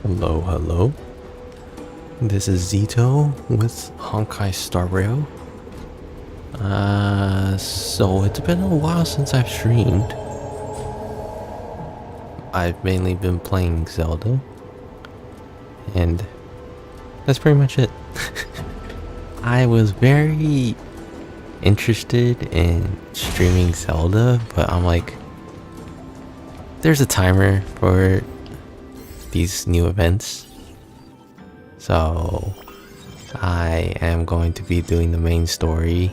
Hello, hello. This is Zito with Honkai Star Rail. So it's been a while since I've streamed. I've mainly been playing Zelda, and that's pretty much it. I was very interested in streaming Zelda, but I'm like, there's a timer for these new events. So I am going to be doing the main story.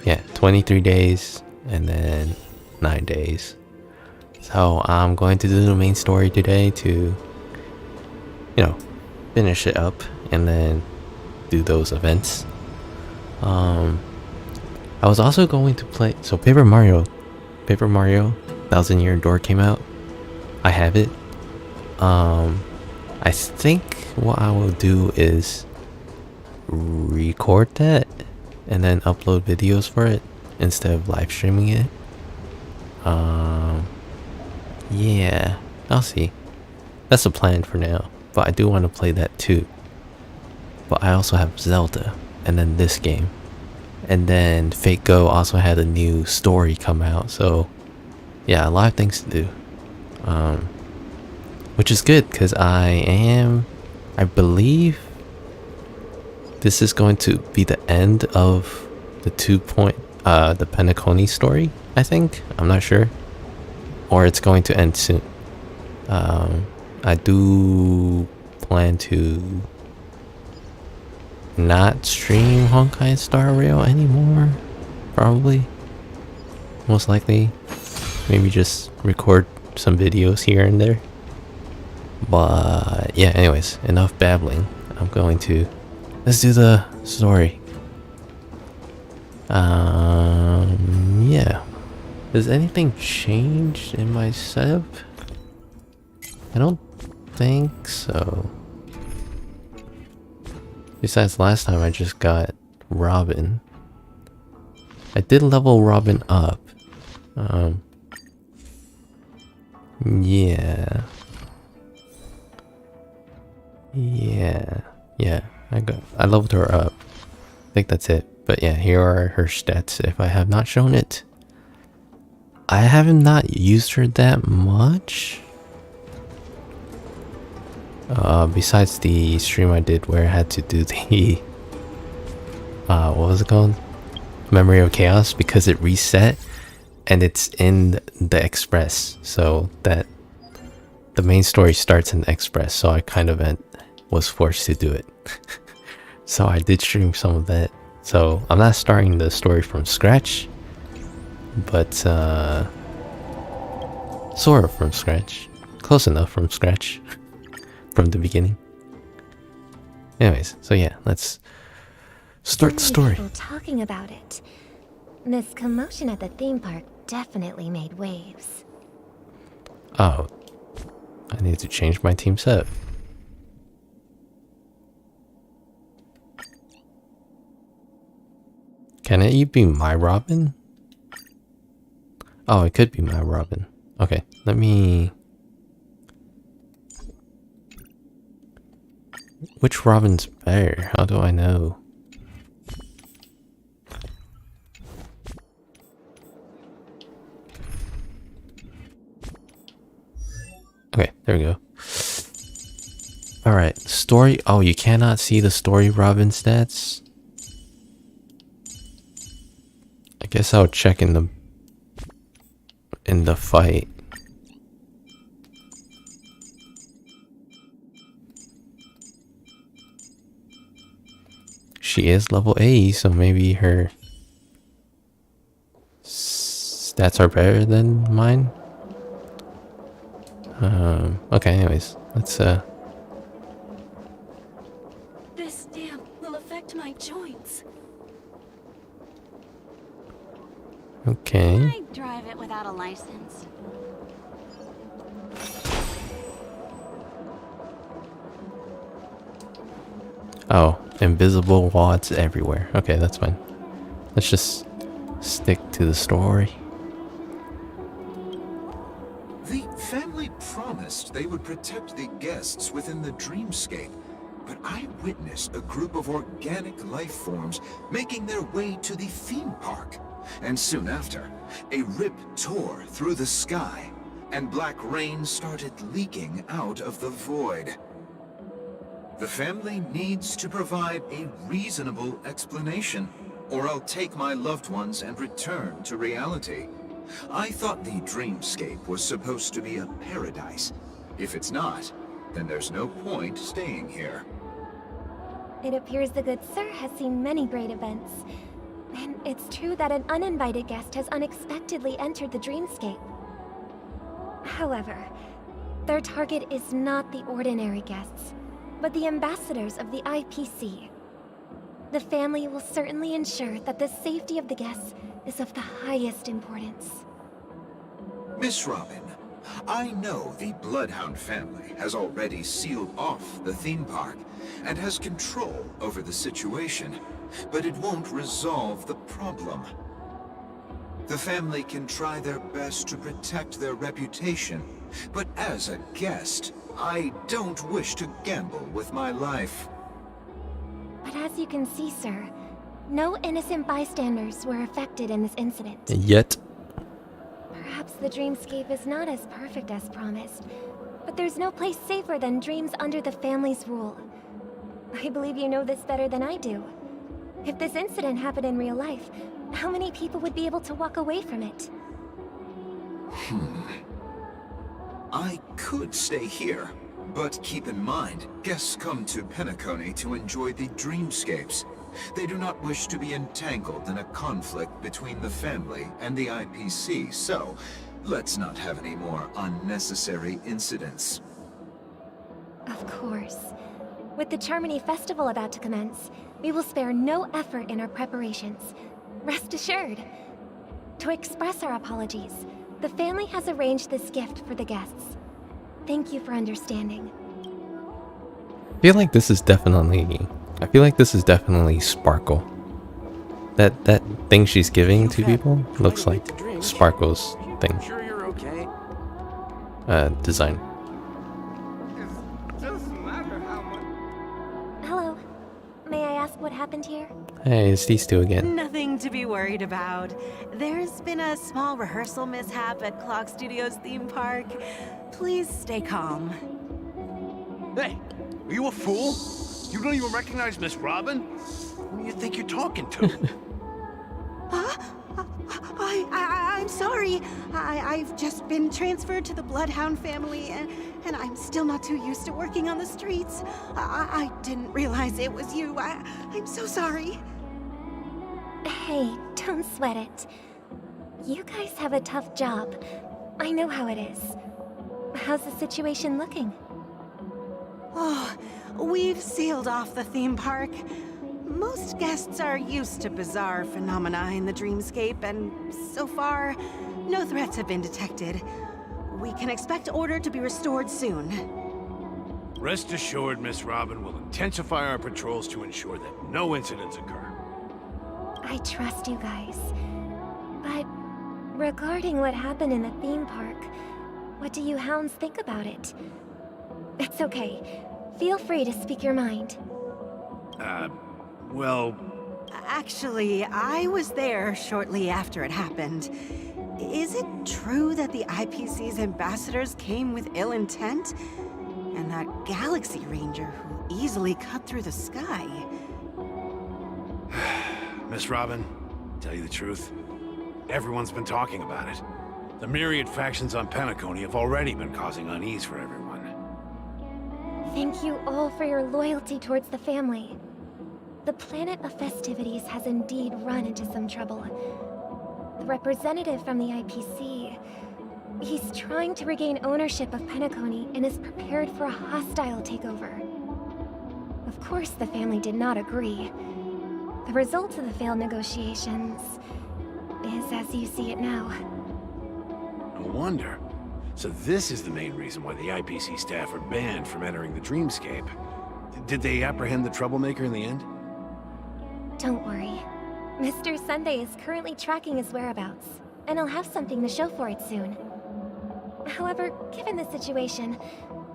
Yeah, 23 days and then 9 days. So I'm going to do the main story today to, finish it up and then do those events. I was also going to play, so Paper Mario 1000 Year Door came out. I have it. I think what I will do is record that and then upload videos for it instead of live streaming it. Yeah, I'll see. That's the plan for now, but I do want to play that too. But I also have Zelda and then this game, and then Fate Go also had a new story come out, so yeah, a lot of things to do. Which is good because I believe this is going to be the end of the the Penacony story, I think. I'm not sure. Or it's going to end soon. I do plan to not stream Honkai Star Rail anymore. Probably. Most likely. Maybe just record some videos here and there. But yeah, anyways, enough babbling. Let's do the story. Yeah. Has anything changed in my setup? I don't think so. Besides last time I just got Robin. I did level Robin up. Yeah. Yeah, I leveled her up. I think that's it. But yeah, here are her stats if I have not shown it. I have not used her that much. Besides the stream I did where I had to do the what was it called? Memory of Chaos, because it reset and it's in the Express, so that the main story starts in the Express, so I kind of was forced to do it. So I did stream some of that. So I'm not starting the story from scratch, but sort of from scratch. Close enough from scratch. From the beginning. Anyways, so yeah, let's start the story. People talking about it. This commotion at the theme park definitely made waves. Oh, I need to change my team setup. Can it be my Robin? Oh, it could be my Robin. Okay, let me... Which Robin's better? How do I know? Okay, there we go. Alright, story. Oh, you cannot see the story Robin stats? I guess I'll check in the fight. She is level 80, so maybe her stats are better than mine. Okay, anyways, let's This stamp will affect my joints. okay. I drive it without a license. Oh, invisible wads everywhere. Okay, that's fine. Let's just stick to the story. The family promised promised they would protect the guests within the dreamscape, but I witnessed a group of organic life forms making their way to the theme park. And soon after, a rip tore through the sky, and black rain started leaking out of the void. The family needs to provide a reasonable explanation, or I'll take my loved ones and return to reality. I thought the dreamscape was supposed to be a paradise. If it's not, then there's no point staying here. It appears the good sir has seen many great events. And it's true that an uninvited guest has unexpectedly entered the dreamscape. However, their target is not the ordinary guests, but the ambassadors of the IPC. The family will certainly ensure that the safety of the guests is of the highest importance. Miss Robin, I know the Bloodhound family has already sealed off the theme park and has control over the situation, but it won't resolve the problem. The family can try their best to protect their reputation, but as a guest, I don't wish to gamble with my life. But as you can see, sir, no innocent bystanders were affected in this incident. Yet. Perhaps the dreamscape is not as perfect as promised, but there's no place safer than dreams under the family's rule. I believe you know this better than I do. If this incident happened in real life, how many people would be able to walk away from it? I could stay here, but keep in mind, guests come to Penacony to enjoy the dreamscapes. They do not wish to be entangled in a conflict between the family and the IPC, so let's not have any more unnecessary incidents. Of course. With the Charmony Festival about to commence, we will spare no effort in our preparations. Rest assured. To express our apologies, the family has arranged this gift for the guests. Thank you for understanding. I feel like this is definitely Sparkle. That thing she's giving to people looks like Sparkle's thing. Sure you're okay? Design. Hello. May I ask what happened here? Hey, it's these two again. Nothing to be worried about. There's been a small rehearsal mishap at Clock Studios theme park. Please stay calm. Hey, are you a fool? You don't even recognize Miss Robin? Who do you think you're talking to? I'm sorry. I've just been transferred to the Bloodhound family, and I'm still not too used to working on the streets. I didn't realize it was you. I'm so sorry. Hey, don't sweat it. You guys have a tough job. I know how it is. How's the situation looking? Oh, we've sealed off the theme park. Most guests are used to bizarre phenomena in the dreamscape, and so far, no threats have been detected. We can expect order to be restored soon. Rest assured, Miss Robin will intensify our patrols to ensure that no incidents occur. I trust you guys. But regarding what happened in the theme park, what do you hounds think about it? It's okay. Feel free to speak your mind. Well... Actually, I was there shortly after it happened. Is it true that the IPC's ambassadors came with ill intent? And that Galaxy Ranger who easily cut through the sky? Miss Robin, tell you the truth, everyone's been talking about it. The myriad factions on Penacony have already been causing unease for everyone. Thank you all for your loyalty towards the family. The planet of festivities has indeed run into some trouble. The representative from the IPC, he's trying to regain ownership of Penacony and is prepared for a hostile takeover. Of course, the family did not agree. The result of the failed negotiations is as you see it now. No wonder. So this is the main reason why the IPC staff are banned from entering the dreamscape. Did they apprehend the troublemaker in the end? Don't worry. Mr. Sunday is currently tracking his whereabouts, and I'll have something to show for it soon. However, given the situation,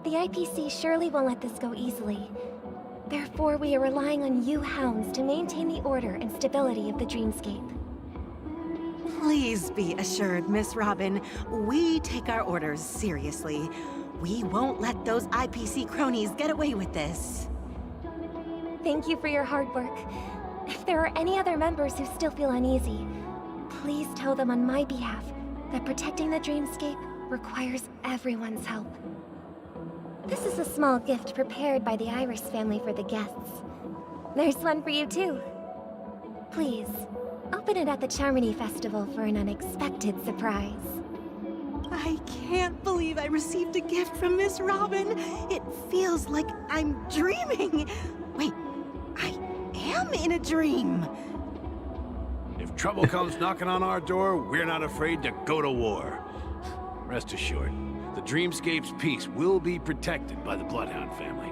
the IPC surely won't let this go easily. Therefore, we are relying on you hounds to maintain the order and stability of the dreamscape. Please be assured, Miss Robin, we take our orders seriously. We won't let those IPC cronies get away with this. Thank you for your hard work. If there are any other members who still feel uneasy, please tell them on my behalf that protecting the dreamscape requires everyone's help. This is a small gift prepared by the Iris family for the guests. There's one for you too. Please, open it at the Charmony Festival for an unexpected surprise. I can't believe I received a gift from Miss Robin. It feels like I'm dreaming. Wait, I am in a dream. If trouble comes knocking on our door, we're not afraid to go to war. Rest assured, the Dreamscape's peace will be protected by the Bloodhound family.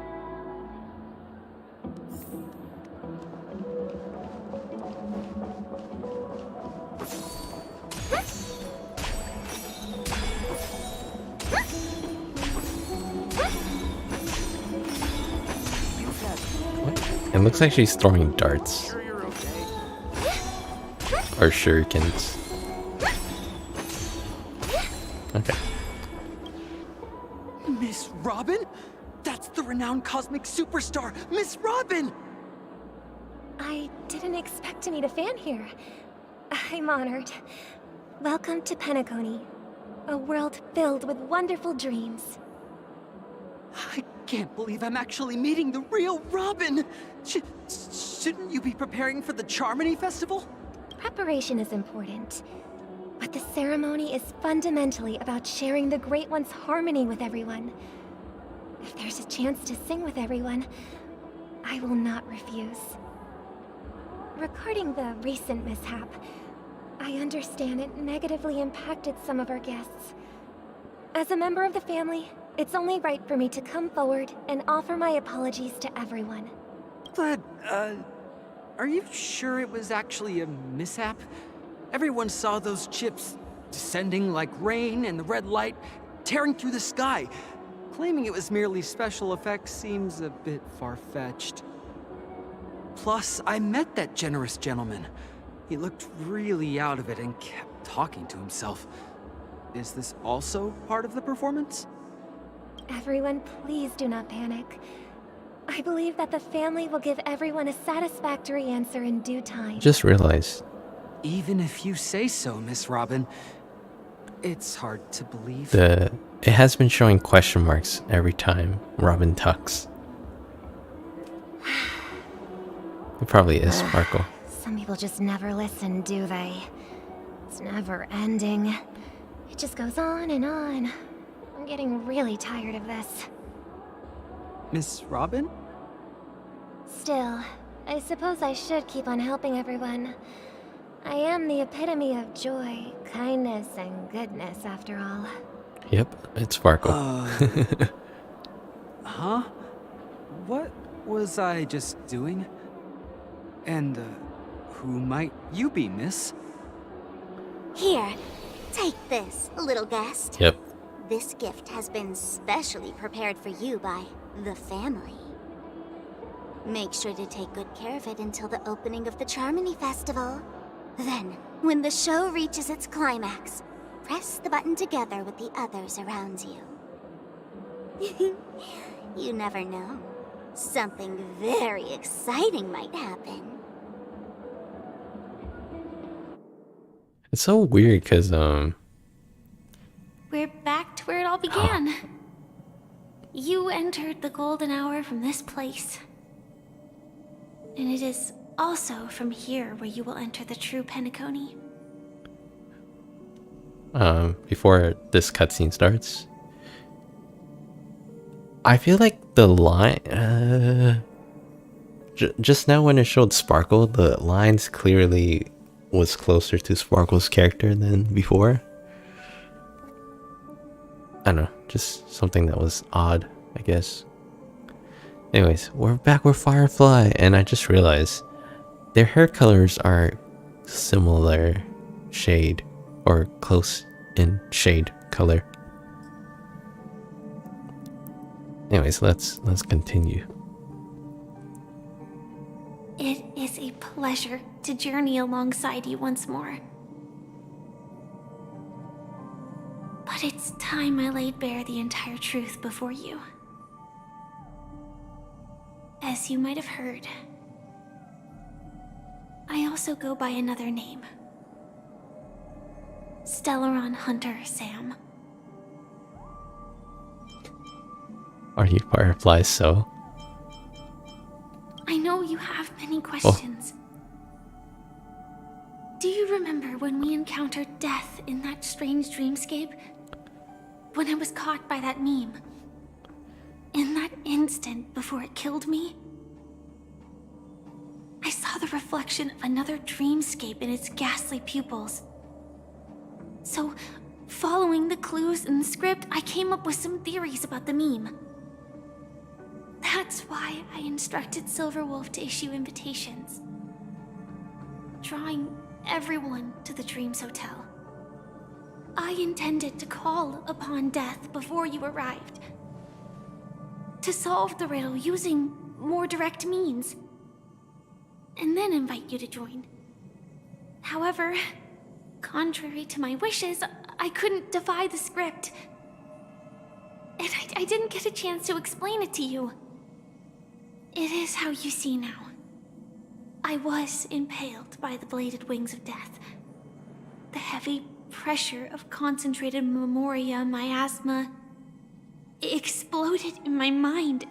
It looks like she's throwing darts. Or shurikens. Okay. Miss Robin? That's the renowned cosmic superstar, Miss Robin! I didn't expect to meet a fan here. I'm honored. Welcome to Penacony, a world filled with wonderful dreams. I can't believe I'm actually meeting the real Robin! Shouldn't you be preparing for the Charmony Festival? Preparation is important, but the ceremony is fundamentally about sharing the Great One's harmony with everyone. If there's a chance to sing with everyone, I will not refuse. Regarding the recent mishap, I understand it negatively impacted some of our guests. As a member of the family, it's only right for me to come forward and offer my apologies to everyone. But, are you sure it was actually a mishap? Everyone saw those chips descending like rain and the red light tearing through the sky. Claiming it was merely special effects seems a bit far-fetched. Plus, I met that generous gentleman. He looked really out of it and kept talking to himself. Is this also part of the performance? Everyone, please do not panic. I believe that the family will give everyone a satisfactory answer in due time. Just realized. Even if you say so, Miss Robin, it's hard to believe. It has been showing question marks every time Robin talks. It probably is Sparkle. Some people just never listen, do they? It's never ending. It just goes on and on. I'm getting really tired of this. Miss Robin? Still, I suppose I should keep on helping everyone. I am the epitome of joy, kindness, and goodness, after all. Yep, it's Sparkle. Huh? What was I just doing? And, who might you be, miss? Here, take this, little guest. Yep. This gift has been specially prepared for you by the family. Make sure to take good care of it until the opening of the Charmony Festival. Then, when the show reaches its climax, press the button together with the others around you. You never know. Something very exciting might happen. It's so weird because We're back to where it all began. You entered the golden hour from this place. And it is also from here where you will enter the true Penacony. before this cutscene starts, I feel like the line just now when it showed Sparkle, the lines clearly was closer to Sparkle's character than before. I don't know, just something that was odd, I guess. Anyways, we're back with Firefly, and I just realized their hair colors are similar shade, or close in shade color. Anyways, let's continue. It is a pleasure to journey alongside you once more. But it's time I laid bare the entire truth before you. As you might have heard, I also go by another name. Stellaron Hunter Sam. Are you Firefly so? I know you have many questions. Do you remember when we encountered death in that strange dreamscape? When I was caught by that meme? In that instant before it killed me? I saw the reflection of another dreamscape in its ghastly pupils. So, following the clues in the script, I came up with some theories about the meme. That's why I instructed Silverwolf to issue invitations, drawing everyone to the Dreams Hotel. I intended to call upon death before you arrived, to solve the riddle using more direct means, and then invite you to join. However, contrary to my wishes, I couldn't defy the script, and I didn't get a chance to explain it to you. It is how you see now. I was impaled by the bladed wings of death. The heavy pressure of concentrated memoria miasma exploded in my mind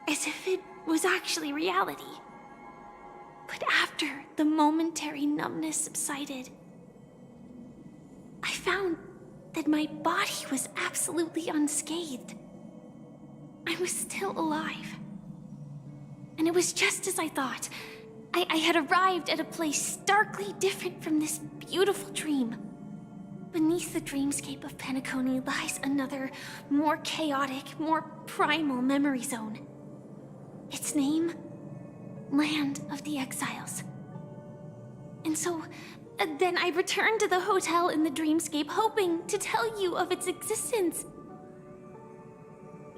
as if it was actually reality. But after the momentary numbness subsided, I found that my body was absolutely unscathed. I was still alive. And it was just as I thought. I had arrived at a place starkly different from this beautiful dream. Beneath the dreamscape of Penacony lies another, more chaotic, more primal memory zone. Its name? Land of the Exiles. And so, then I returned to the hotel in the dreamscape, hoping to tell you of its existence.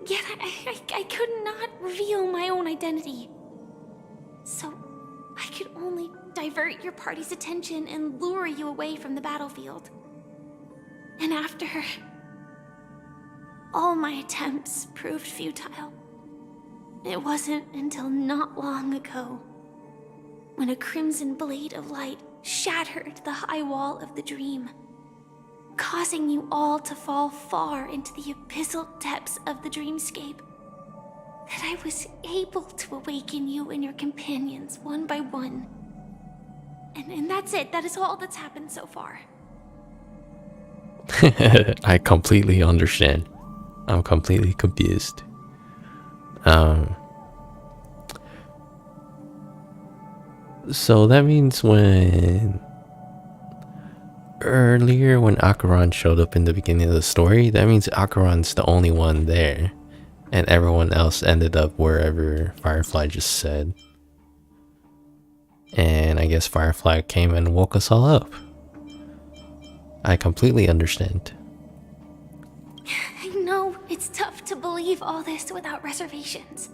Yet I could not reveal my own identity. So, I could only divert your party's attention and lure you away from the battlefield. And after, all my attempts proved futile. It wasn't until not long ago, when a crimson blade of light shattered the high wall of the dream, causing you all to fall far into the abyssal depths of the dreamscape, that I was able to awaken you and your companions one by one. And that's it. That is all that's happened so far. I completely understand. I'm completely confused. So that means earlier when Acheron showed up in the beginning of the story, that means Acheron's the only one there, and everyone else ended up wherever Firefly just said. And I guess Firefly came and woke us all up. I completely understand. I know it's tough to believe all this without reservations.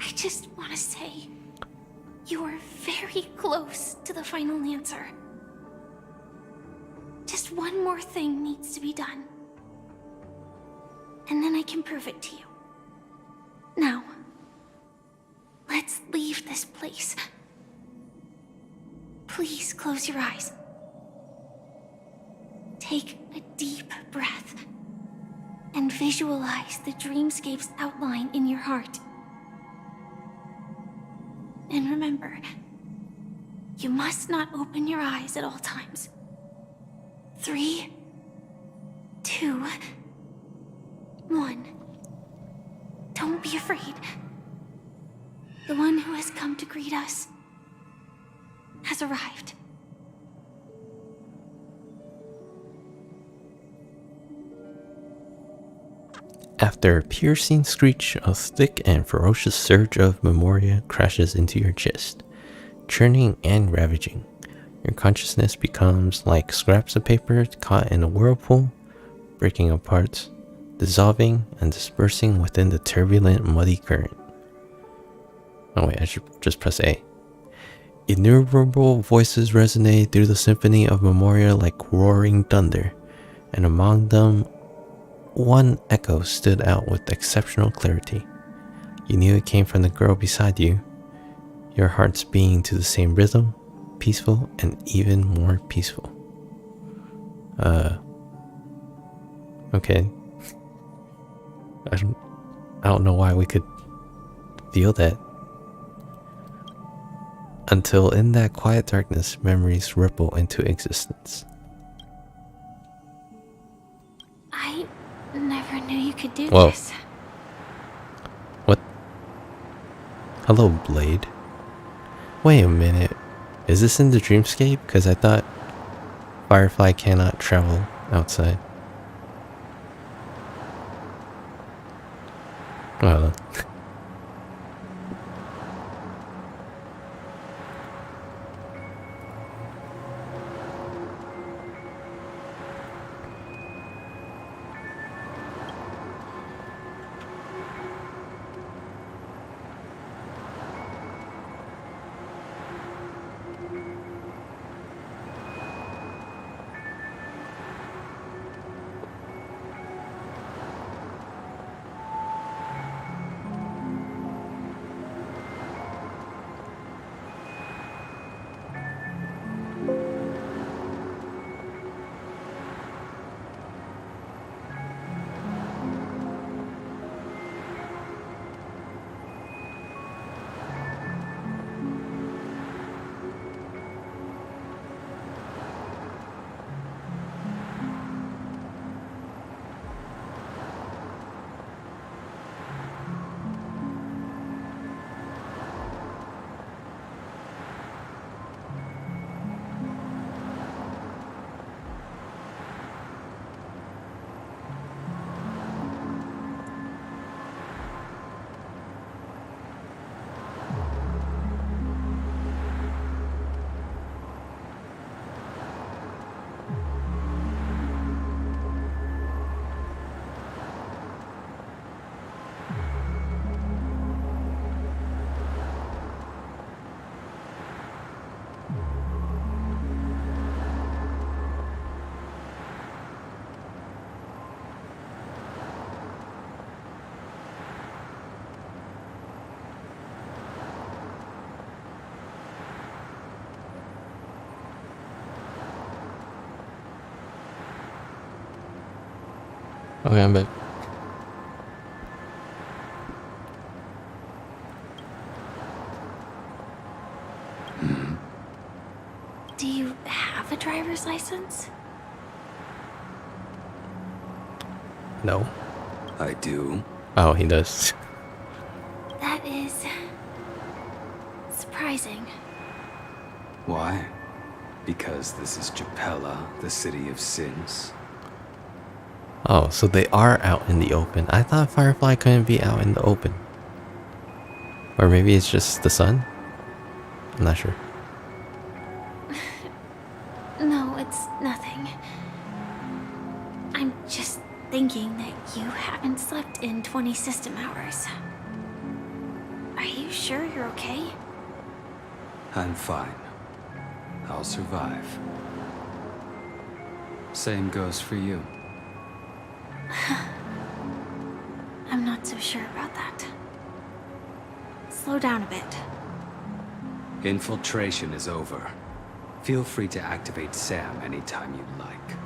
I just want to say, you are very close to the final answer. Just one more thing needs to be done. And then I can prove it to you. Now, let's leave this place. Please close your eyes. Take a deep breath and visualize the dreamscape's outline in your heart. And remember, you must not open your eyes at all times. 3, 2, 1. Don't be afraid. The one who has come to greet us has arrived. After a piercing screech, a thick and ferocious surge of memoria crashes into your chest, churning and ravaging. Your consciousness becomes like scraps of paper caught in a whirlpool, breaking apart dissolving and dispersing within the turbulent, muddy current. Oh wait, I should just press A. Innumerable voices resonated through the symphony of Memoria like roaring thunder, and among them, one echo stood out with exceptional clarity. You knew it came from the girl beside you, your hearts beating to the same rhythm, peaceful and even more peaceful. Okay. I don't know why we could feel that. Until in that quiet darkness, memories ripple into existence. I never knew you could do Whoa. this. What? Hello, Blade. Wait a minute. Is this in the dreamscape? Because I thought Firefly cannot travel outside. Well, okay, I'm back. Do you have a driver's license? No. I do. Oh, he does. That is surprising. Why? Because this is Japella, the city of sins. Oh, so they are out in the open. I thought Firefly couldn't be out in the open. Or maybe it's just the sun? I'm not sure. No, it's nothing. I'm just thinking that you haven't slept in 20 system hours. Are you sure you're okay? I'm fine. I'll survive. Same goes for you. I'm not so sure about that. Slow down a bit. Infiltration is over. Feel free to activate Sam anytime you'd like.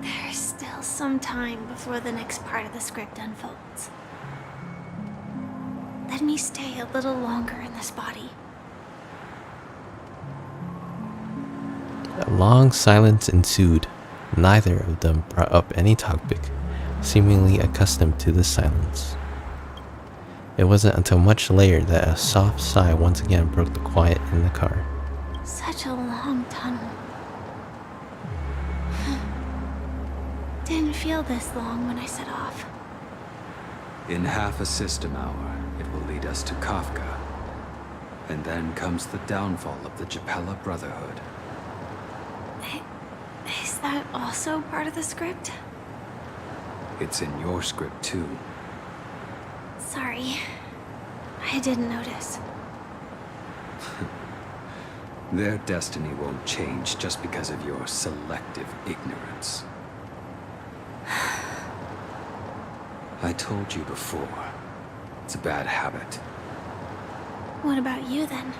There's still some time before the next part of the script unfolds. Let me stay a little longer in this body. A long silence ensued. Neither of them brought up any topic, seemingly accustomed to the silence. It wasn't until much later that a soft sigh once again broke the quiet in the car. Such a long tunnel. Didn't feel this long when I set off. In half a system hour, it will lead us to Kafka. And then comes the downfall of the Japella Brotherhood. Is that also part of the script? It's in your script too. Sorry. I didn't notice. Their destiny won't change just because of your selective ignorance. I told you before, it's a bad habit. What about you then?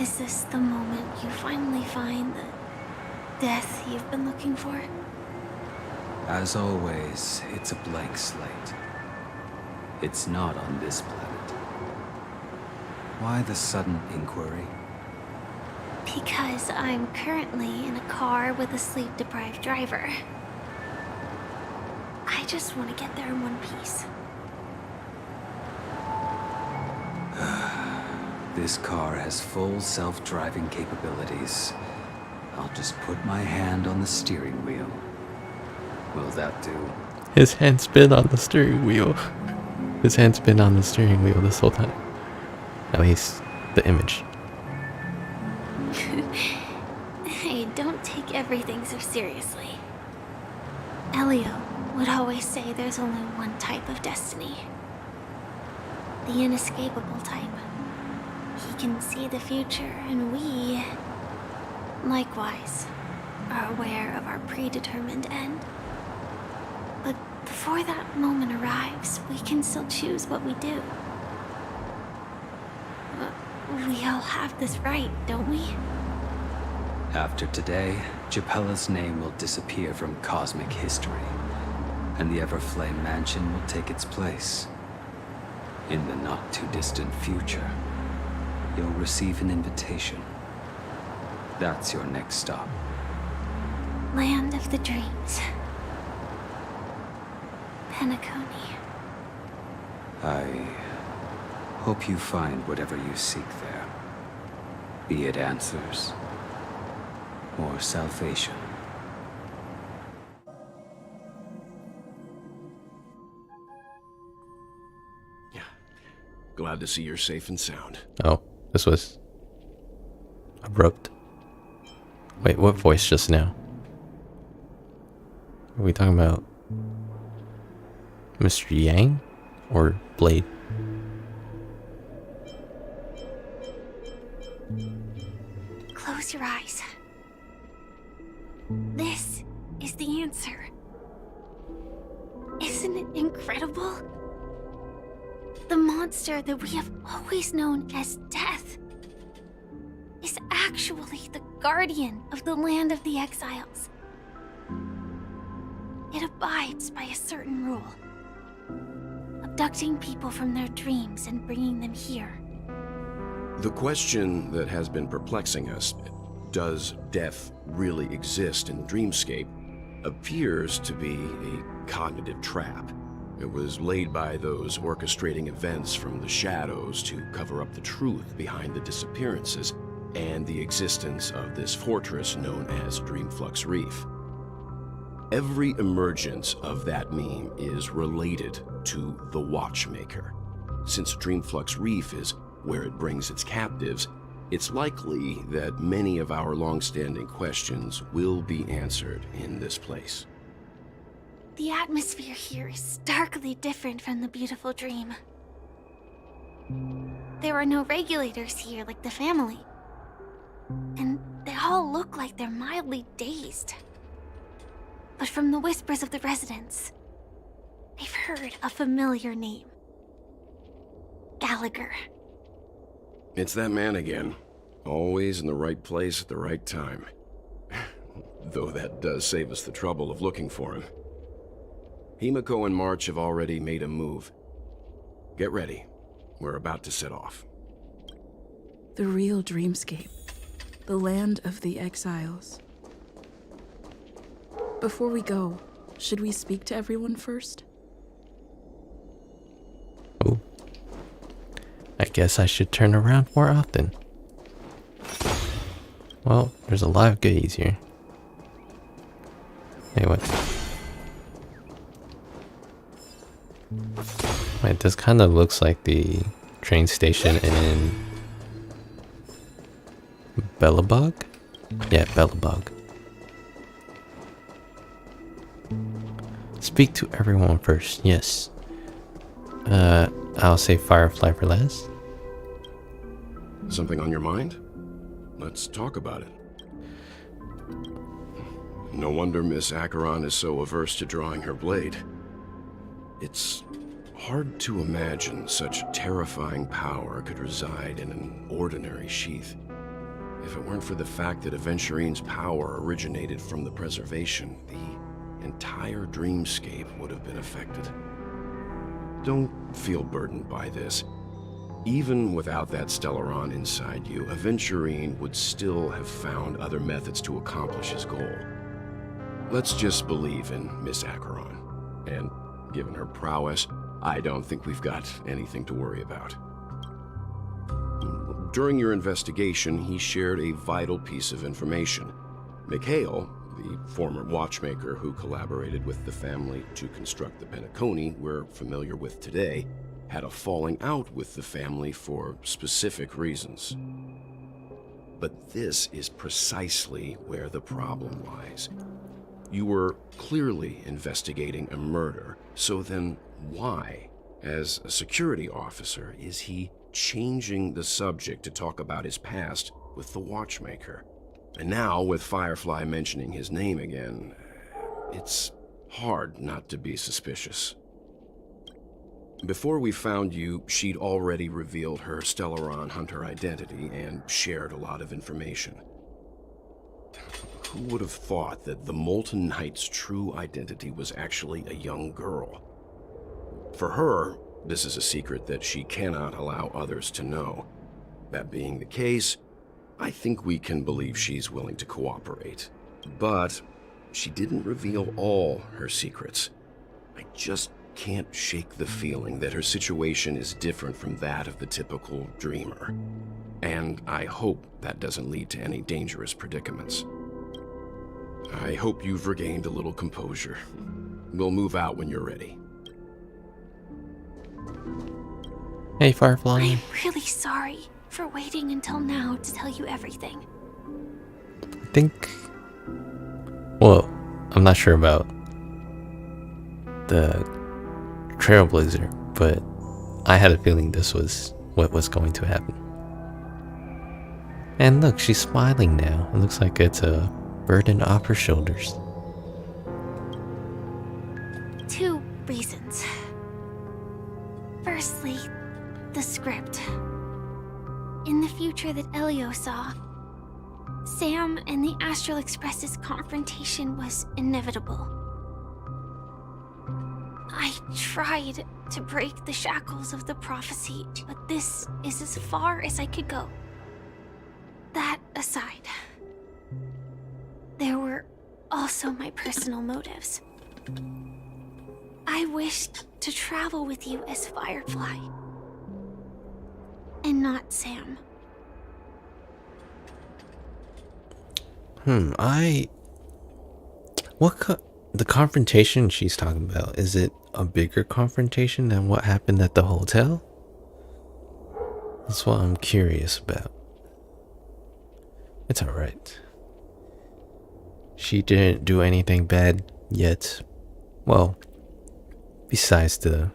Is this the moment you finally find the death you've been looking for? As always, it's a blank slate. It's not on this planet. Why the sudden inquiry? Because I'm currently in a car with a sleep-deprived driver. I just want to get there in one piece. This car has full self-driving capabilities. I'll just put my hand on the steering wheel. Will that do? His hand's been on the steering wheel. His hand's been on the steering wheel this whole time. At least the image. Hey, don't take everything so seriously. Elio would always say there's only one type of destiny. The inescapable type. He can see the future, and we, likewise, are aware of our predetermined end. But before that moment arrives, we can still choose what we do. We all have this right, don't we? After today, Japella's name will disappear from cosmic history, and the Everflame Mansion will take its place. In the not-too-distant future, you'll receive an invitation. That's your next stop. Land of the Dreams. Penacony. I hope you find whatever you seek there. Be it answers or salvation. Glad to see you're safe and sound. Oh, this was abrupt. Wait, what voice just now? Are we talking about Mr. Yang or Blade? Close your eyes. This is the answer. Isn't it incredible? The monster that we have always known as Death is actually the guardian of the land of the exiles. It abides by a certain rule, abducting people from their dreams and bringing them here. The question that has been perplexing us, does death really exist in the dreamscape, appears to be a cognitive trap. It was laid by those orchestrating events from the shadows to cover up the truth behind the disappearances and the existence of this fortress known as Dreamflux Reef. Every emergence of that meme is related to the Watchmaker. Since Dreamflux Reef is where it brings its captives, it's likely that many of our long-standing questions will be answered in this place. The atmosphere here is starkly different from the beautiful dream. There are no regulators here like the family. And they all look like they're mildly dazed. But from the whispers of the residents, they've heard a familiar name. Gallagher. It's that man again. Always in the right place at the right time. Though that does save us the trouble of looking for him. Himiko and March have already made a move. Get ready. We're about to set off. The real dreamscape. The land of the exiles. Before we go, should we speak to everyone first? Oh. I guess I should turn around more often. Well, there's a lot of goodies here. Hey, what? Wait, this kind of looks like the train station in Bellabog? Yeah, Bellabog. Speak to everyone first. Yes. I'll say Firefly for last. Something on your mind? Let's talk about it. No wonder Miss Acheron is so averse to drawing her blade. It's hard to imagine such terrifying power could reside in an ordinary sheath. If it weren't for the fact that Aventurine's power originated from the preservation, the entire dreamscape would have been affected. Don't feel burdened by this. Even without that Stellaron inside you, Aventurine would still have found other methods to accomplish his goal. Let's just believe in Miss Acheron. And given her prowess, I don't think we've got anything to worry about. During your investigation, he shared a vital piece of information. Mikhail, the former watchmaker who collaborated with the family to construct the Penacony we're familiar with today, had a falling out with the family for specific reasons. But this is precisely where the problem lies. You were clearly investigating a murder, so then why, as a security officer, is he changing the subject to talk about his past with the watchmaker? And now, with Firefly mentioning his name again, it's hard not to be suspicious. Before we found you, she'd already revealed her Stellaron hunter identity and shared a lot of information. Who would have thought that the Molten Knight's true identity was actually a young girl? For her, this is a secret that she cannot allow others to know. That being the case, I think we can believe she's willing to cooperate. But she didn't reveal all her secrets. I just can't shake the feeling that her situation is different from that of the typical dreamer. And I hope that doesn't lead to any dangerous predicaments. I hope you've regained a little composure. We'll move out when you're ready. Hey, Firefly. I'm really sorry for waiting until now to tell you everything. I think... Well, I'm not sure about the Trailblazer, but I had a feeling this was what was going to happen. And look, she's smiling now. It looks like it's a burden off her shoulders. 2 reasons. Firstly, the script. In the future that Elio saw, Sam and the Astral Express's confrontation was inevitable. I tried to break the shackles of the prophecy, but this is as far as I could go. That aside, there were also my personal motives. I wished to travel with you as Firefly, and not Sam. The confrontation she's talking about, is it a bigger confrontation than what happened at the hotel? That's what I'm curious about. It's alright. She didn't do anything bad yet. Well, besides the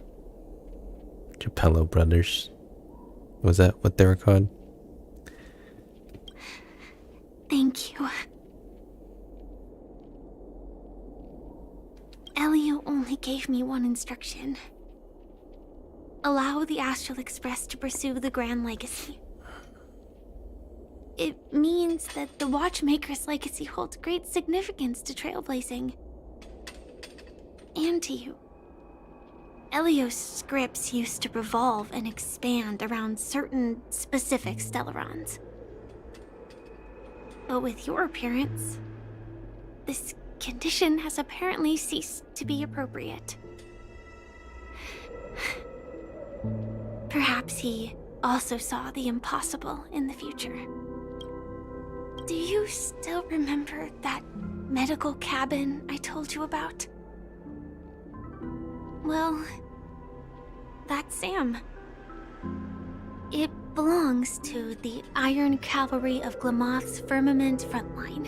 Geppetto brothers. Was that what they were called? Thank you. Elio only gave me one instruction. Allow the Astral Express to pursue the Grand Legacy. It means that the Watchmaker's legacy holds great significance to trailblazing. And to you. Elio's scripts used to revolve and expand around certain specific Stellarons. But with your appearance, this condition has apparently ceased to be appropriate. Perhaps he also saw the impossible in the future. Do you still remember that medical cabin I told you about? Well, that's Sam. It belongs to the Iron Cavalry of Glamoth's Firmament Frontline.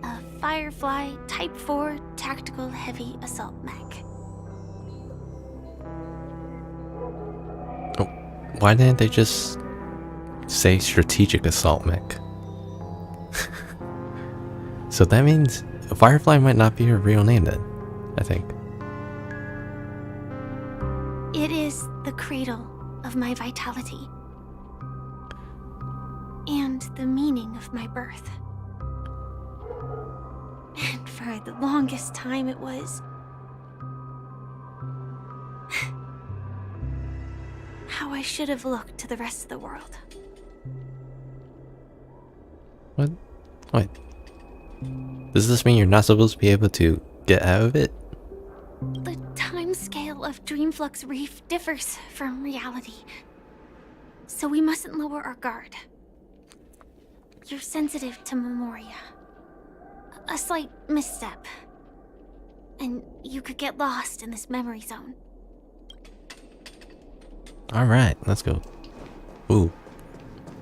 A Firefly Type 4 Tactical Heavy Assault Mech. Oh, why didn't they just say strategic assault mech? So that means Firefly might not be her real name then, I think. It is the cradle of my vitality. And the meaning of my birth. And for the longest time it was... how I should have looked to the rest of the world. What? What? Does this mean you're not supposed to be able to get out of it? The time scale of Dreamflux Reef differs from reality. So we mustn't lower our guard. You're sensitive to Memoria. A slight misstep. And you could get lost in this memory zone. Alright, let's go. Ooh.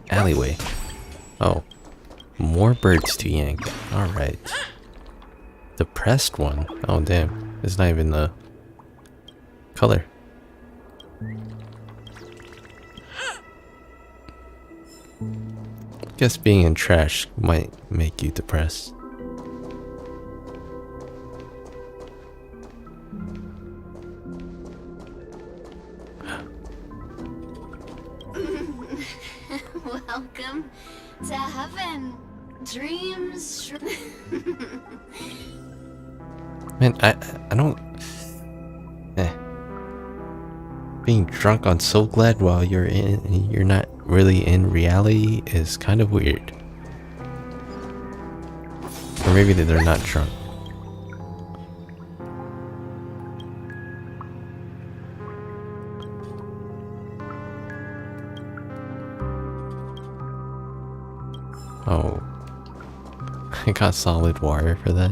Alleyway. Oh. More birds to yank. Alright. Depressed one. Oh damn. It's not even the color. Guess being in trash might make you depressed. Welcome to heaven. Dreams. Man, I don't... Being drunk on So Glad while you're not really in reality is kind of weird. Or maybe they're not drunk. Oh. I got solid wire for that.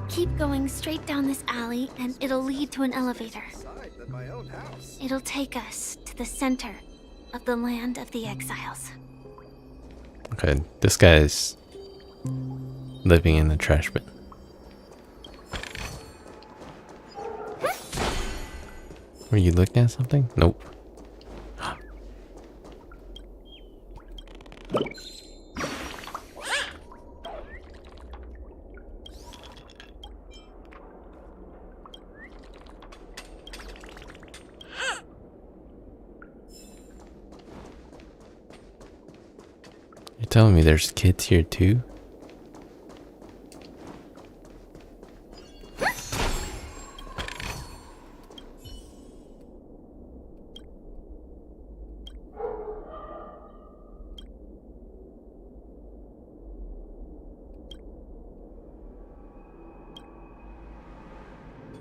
Keep going straight down this alley and it'll lead to an elevator. It'll take us to the center of the land of the exiles. Okay, this guy's living in the trash bin. Were you looking at something? Nope. You're telling me there's kids here too?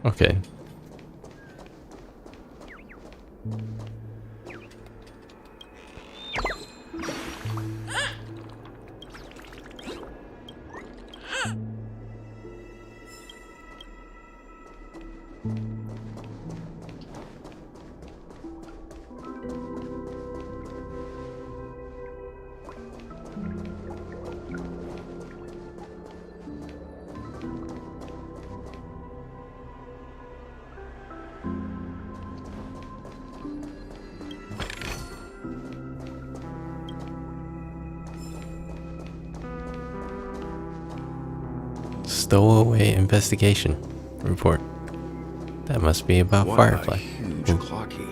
Okay. Stowaway investigation report. That must be about What Firefly. a huge clock key.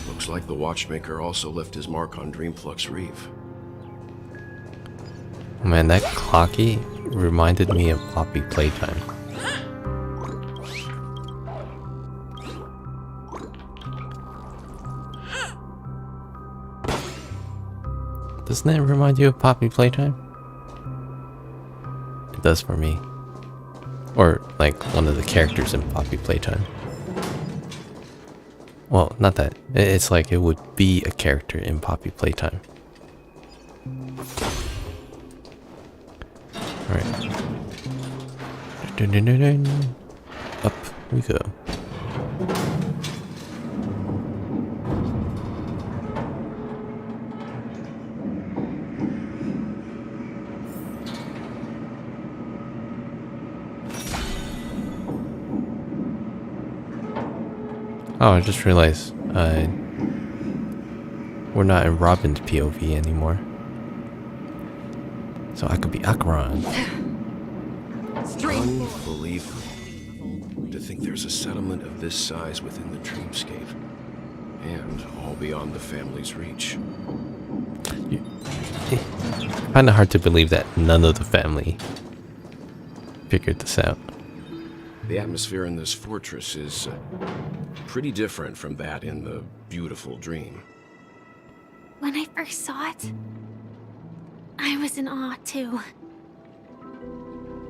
Looks like the watchmaker also left his mark on Dreamflux Reef. Man, that clocky reminded me of Poppy Playtime. Doesn't it remind you of Poppy Playtime? It does for me. Or like one of the characters in Poppy Playtime. Well, not that. It's like it would be a character in Poppy Playtime. Alright. Up we go. Oh, I just realized we're not in Robin's POV anymore. So I could be Acheron. Unbelievable. To think there's a settlement of this size within the dreamscape. And all beyond the family's reach. I find it hard to believe that none of the family figured this out. The atmosphere in this fortress is pretty different from that in the beautiful dream. When I first saw it, I was in awe too.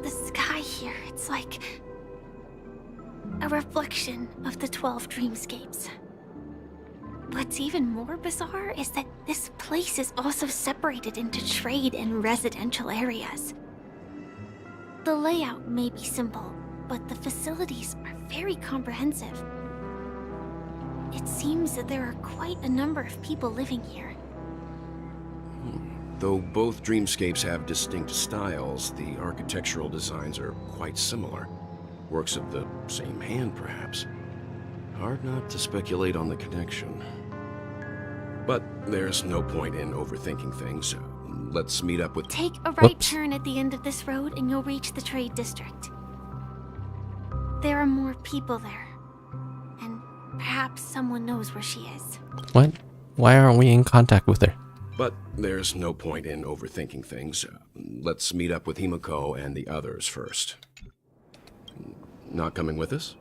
The sky here, it's like a reflection of the 12 dreamscapes. What's even more bizarre is that this place is also separated into trade and residential areas. The layout may be simple, but the facilities are very comprehensive. It seems that there are quite a number of people living here. Though both dreamscapes have distinct styles, the architectural designs are quite similar. Works of the same hand, perhaps. Hard not to speculate on the connection. But there's no point in overthinking things. Let's meet up with... Take a right turn at the end of this road and you'll reach the trade district. There are more people there. And perhaps someone knows where she is. What? Why aren't we in contact with her? But there's no point in overthinking things. Let's meet up with Himiko and the others first. Not coming with us?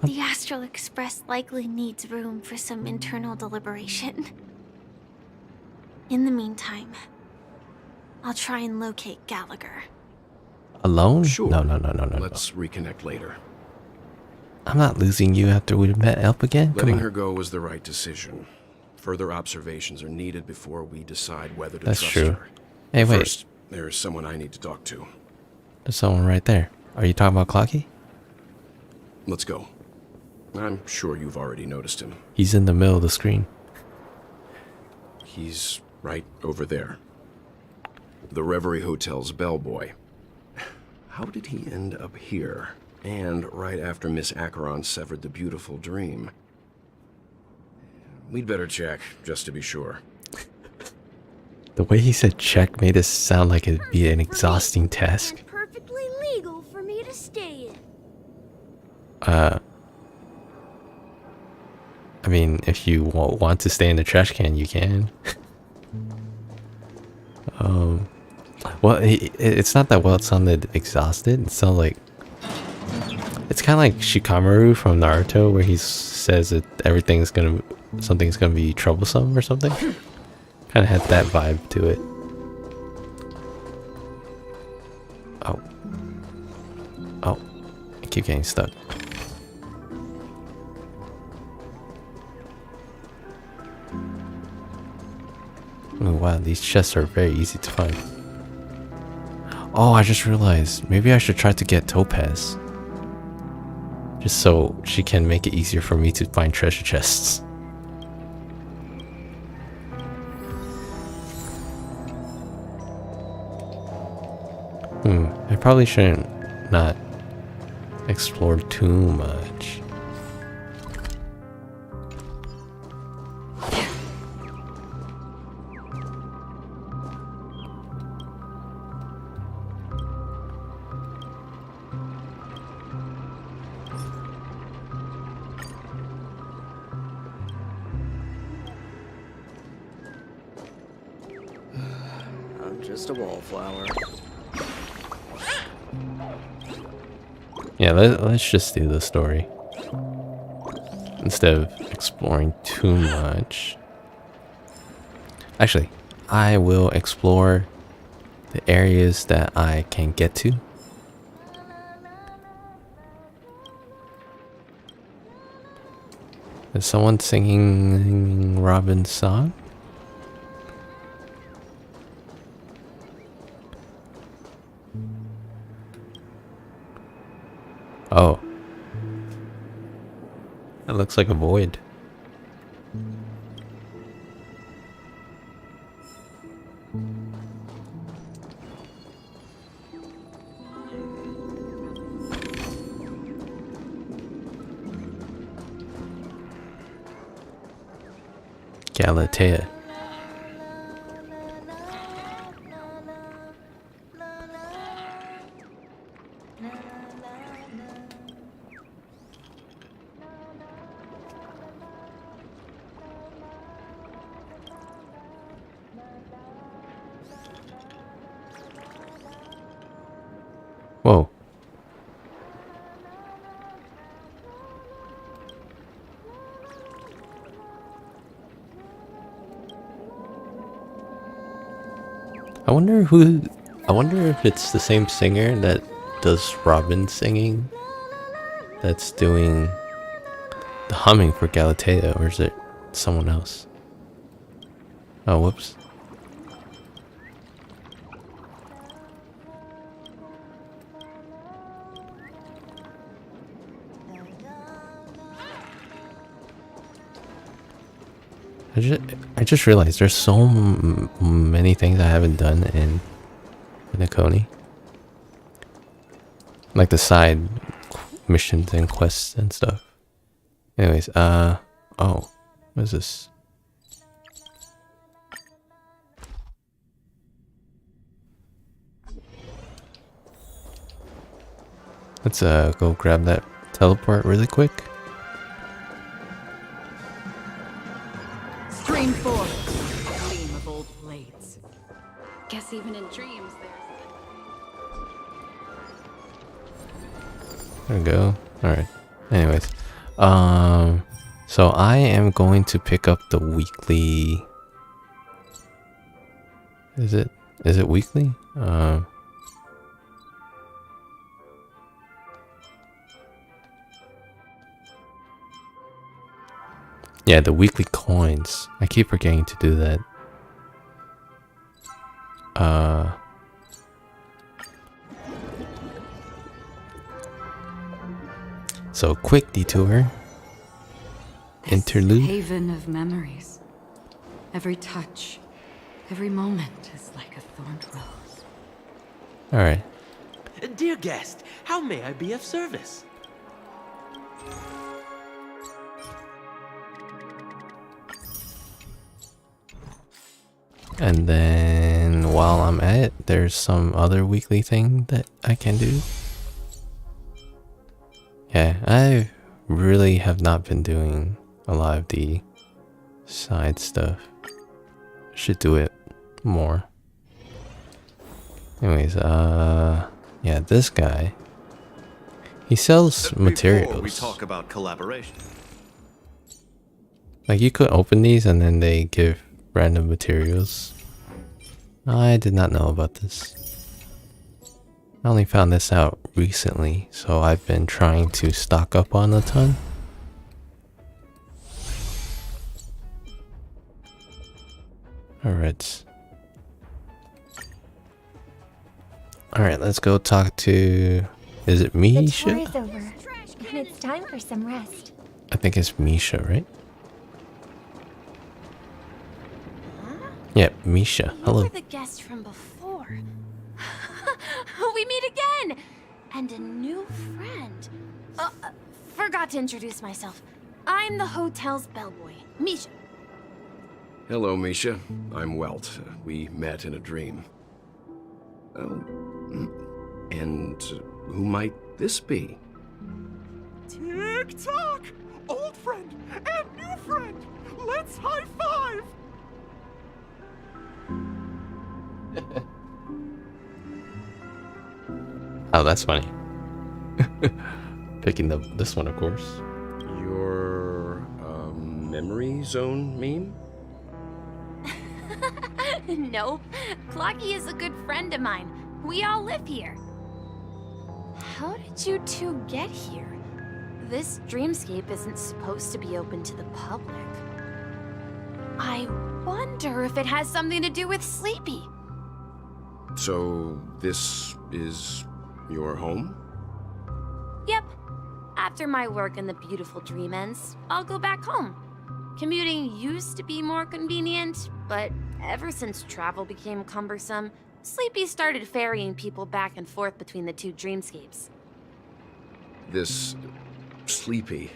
The Astral Express likely needs room for some internal deliberation. In the meantime, I'll try and locate Gallagher. Alone? Sure. No. Let's reconnect later. I'm not losing you after we met up again. Come Letting on. her go was the right decision. Further observations are needed before we decide whether to That's trust true. her. Hey, wait. First, there's someone I need to talk to. There's someone right there. Are you talking about Clocky? Let's go. I'm sure you've already noticed him. He's in the middle of the screen. He's right over there. The Reverie Hotel's bellboy. How did he end up here? And right after Miss Acheron severed the beautiful dream. We'd better check, just to be sure. The way he said check made it sound like it'd be an exhausting task. Perfectly legal for me to stay in. I mean, if you want to stay in the trash can, you can. Well, it's not that well. It sounded exhausted. It sounded like... It's kind of like Shikamaru from Naruto, where he says that something's gonna be troublesome or something. Kind of had that vibe to it. Oh, I keep getting stuck. Oh wow, these chests are very easy to find. Oh, I just realized maybe I should try to get Topaz. Just so she can make it easier for me to find treasure chests. I probably shouldn't not explore too much. I'm just a wallflower. Yeah, let's just do the story instead of exploring too much. Actually, I will explore the areas that I can get to. Is someone singing Robin's song? Oh. That looks like a void. Galatea. Whoa. I wonder if it's the same singer that does Robin singing that's doing the humming for Galatea, or is it someone else? Oh, whoops. I just realized there's so many things I haven't done in Pinacone. Like the side missions and quests and stuff. Anyways, oh, what is this? Let's go grab that teleport really quick. Stream 4. Gleam of old blades. Guess even in dreams There we go. Alright. Anyways. So I am going to pick up the weekly. Is it weekly? Yeah, the weekly coins. I keep forgetting to do that. So quick detour. Interlude. haven of memories. Every touch, every moment is like a thorned rose. Alright. Dear guest, how may I be of service? And then while I'm at it, there's some other weekly thing that I can do. Yeah, I really have not been doing a lot of the side stuff. Should do it more. Anyways, yeah, this guy, he sells materials. Before we talk about collaboration. Like you could open these and then they give random materials. I did not know about this. I only found this out recently, so I've been trying to stock up on a ton. Alright. Alright, let's go talk to... Is it The Misha? tour is over, and it's time for some rest. I think it's Misha, right? Yeah, Misha. Hello. You were the guest from before. We meet again! And a new friend. Forgot to introduce myself. I'm the hotel's bellboy, Misha. Hello, Misha. I'm Welt. We met in a dream. Oh, and who might this be? Tick-tock! Old friend and new friend! Let's high-five! Oh, that's funny. Picking this one, of course. Your memory zone meme? Nope. Clocky is a good friend of mine. We all live here. How did you two get here? This dreamscape isn't supposed to be open to the public. I wonder if it has something to do with Sleepy. So this is your home? Yep. After my work in the beautiful dream ends, I'll go back home. Commuting used to be more convenient, but ever since travel became cumbersome, Sleepy started ferrying people back and forth between the two dreamscapes. This Sleepy.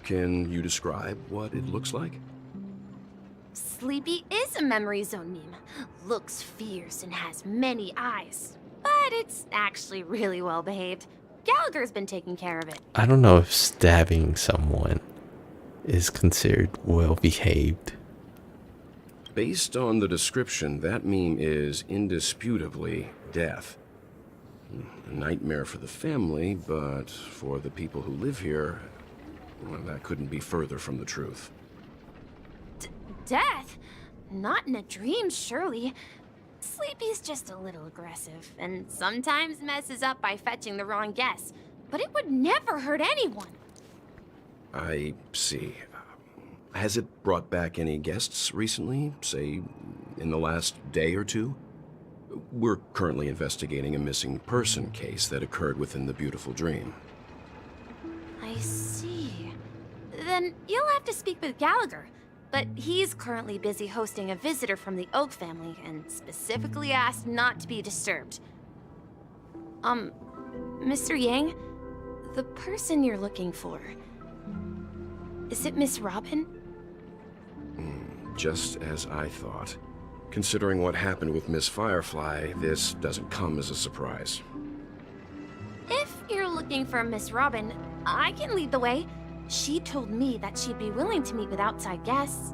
Can you describe what it looks like? Sleepy is a memory zone meme. Looks fierce and has many eyes. But it's actually really well behaved. Gallagher's been taking care of it. I don't know if stabbing someone is considered well behaved. Based on the description, that meme is indisputably death. A nightmare for the family, but for the people who live here, well, that couldn't be further from the truth. Death? Not in a dream, surely. Sleepy's just a little aggressive, and sometimes messes up by fetching the wrong guess. But it would never hurt anyone. I see. Has it brought back any guests recently? Say, in the last day or two? We're currently investigating a missing person case that occurred within the beautiful dream. I see. Then you'll have to speak with Gallagher. But he's currently busy hosting a visitor from the Oak family and specifically asked not to be disturbed. Mr. Yang, the person you're looking for, is it Miss Robin? Just as I thought. Considering what happened with Miss Firefly, this doesn't come as a surprise. If you're looking for Miss Robin, I can lead the way. She told me that she'd be willing to meet with outside guests.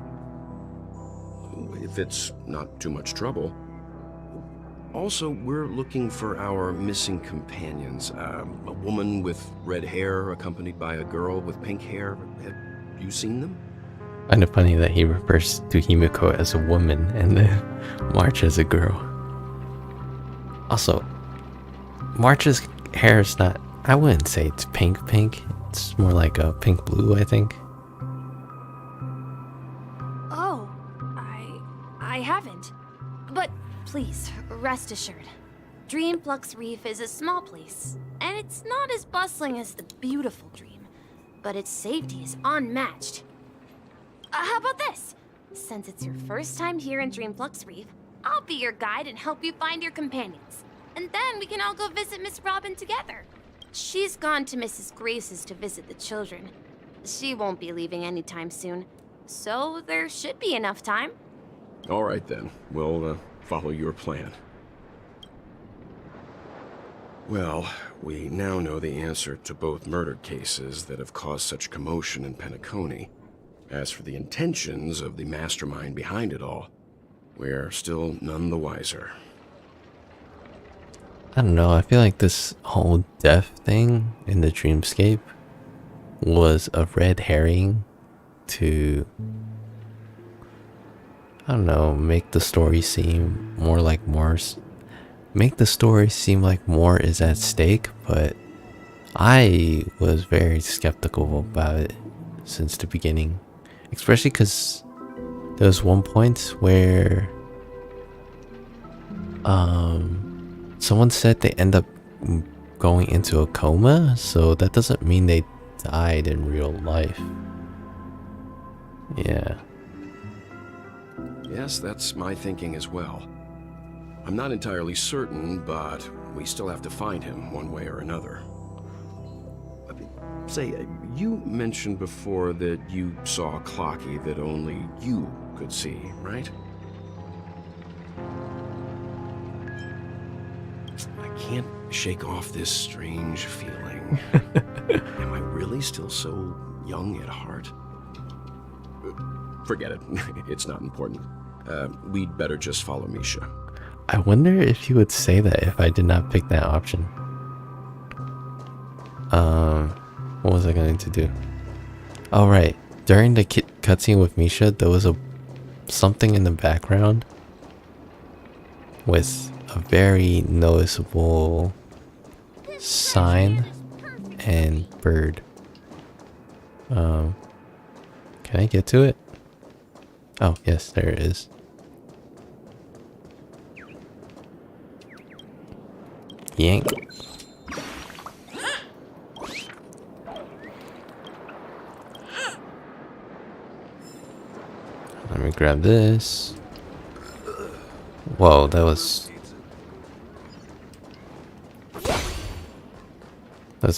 If it's not too much trouble. Also, we're looking for our missing companions. A woman with red hair accompanied by a girl with pink hair. Have you seen them? Kind of funny that he refers to Himiko as a woman and then March as a girl. Also, March's hair is not, I wouldn't say it's pink. It's more like a pink blue, I think. Oh, I haven't. But please, rest assured. Dreamflux Reef is a small place, and it's not as bustling as the beautiful Dream, but its safety is unmatched. How about this? Since it's your first time here in Dreamflux Reef, I'll be your guide and help you find your companions. And then we can all go visit Miss Robin together. She's gone to Mrs. Grace's to visit the children. She won't be leaving anytime soon, so there should be enough time. All right then, we'll follow your plan. Well, we now know the answer to both murder cases that have caused such commotion in Penacony. As for the intentions of the mastermind behind it all, we're still none the wiser. I don't know, I feel like this whole death thing in the dreamscape was a red herring to, I don't know, make the story seem more like make the story seem like more is at stake, but I was very skeptical about it since the beginning. Especially because there was one point where someone said they end up going into a coma, so that doesn't mean they died in real life. Yeah. Yes, that's my thinking as well. I'm not entirely certain, but we still have to find him one way or another. Say, you mentioned before that you saw a Clocky that only you could see, right? I can't shake off this strange feeling. Am I really still so young at heart? Forget it. It's not important. We'd better just follow Misha. I wonder if you would say that if I did not pick that option. What was I going to do? Oh, right. During the cutscene with Misha, there was something in the background with a very noticeable sign and bird. Can I get to it? Oh, yes, there it is. Yank. Let me grab this. Whoa, that was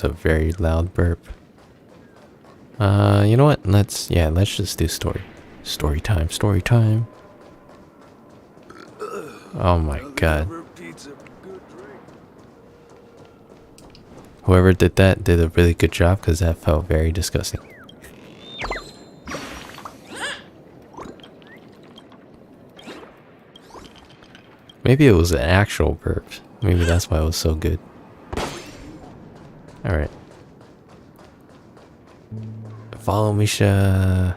a very loud burp. You know what? Let's just do story. Story time, story time. Oh my god. Whoever did that did a really good job because that felt very disgusting. Maybe it was an actual burp. Maybe that's why it was so good. Alright. Follow Misha.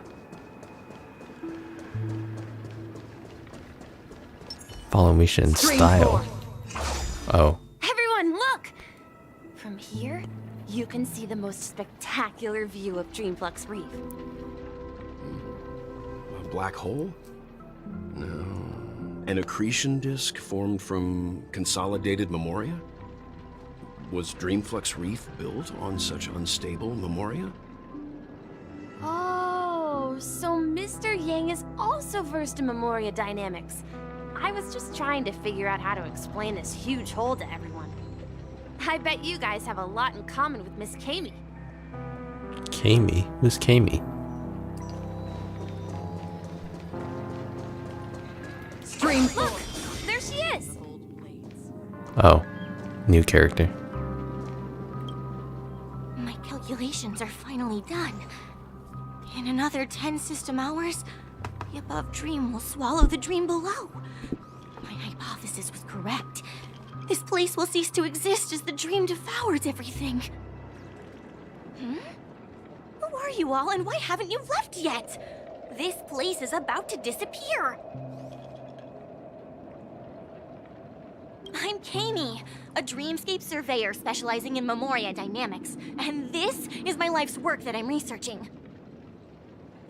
Follow Misha in style. Oh. Everyone, look! From here, you can see the most spectacular view of Dreamflux Reef. A black hole? No. An accretion disk formed from consolidated memoria? Was Dreamflux Reef built on such unstable memoria? Oh, so Mr. Yang is also versed in memoria dynamics. I was just trying to figure out how to explain this huge hole to everyone. I bet you guys have a lot in common with Miss Kami. Kami? Who's Kami? Look! There she is! Oh. New character. My calculations are finally done. In another 10 system hours, the above dream will swallow the dream below. My hypothesis was correct. This place will cease to exist as the dream devours everything. Who are you all, and why haven't you left yet? This place is about to disappear. I'm Kami, a dreamscape surveyor specializing in memoria dynamics, and this is my life's work that I'm researching.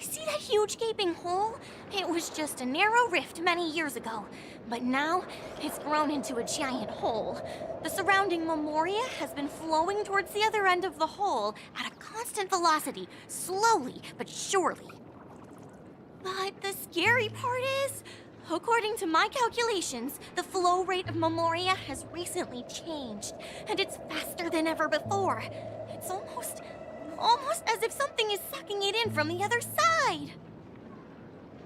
See that huge gaping hole? It was just a narrow rift many years ago, but now it's grown into a giant hole. The surrounding memoria has been flowing towards the other end of the hole at a constant velocity, slowly but surely. But the scary part is, according to my calculations, the flow rate of memoria has recently changed, and it's faster than ever before. It's almost as if something is sucking it in from the other side.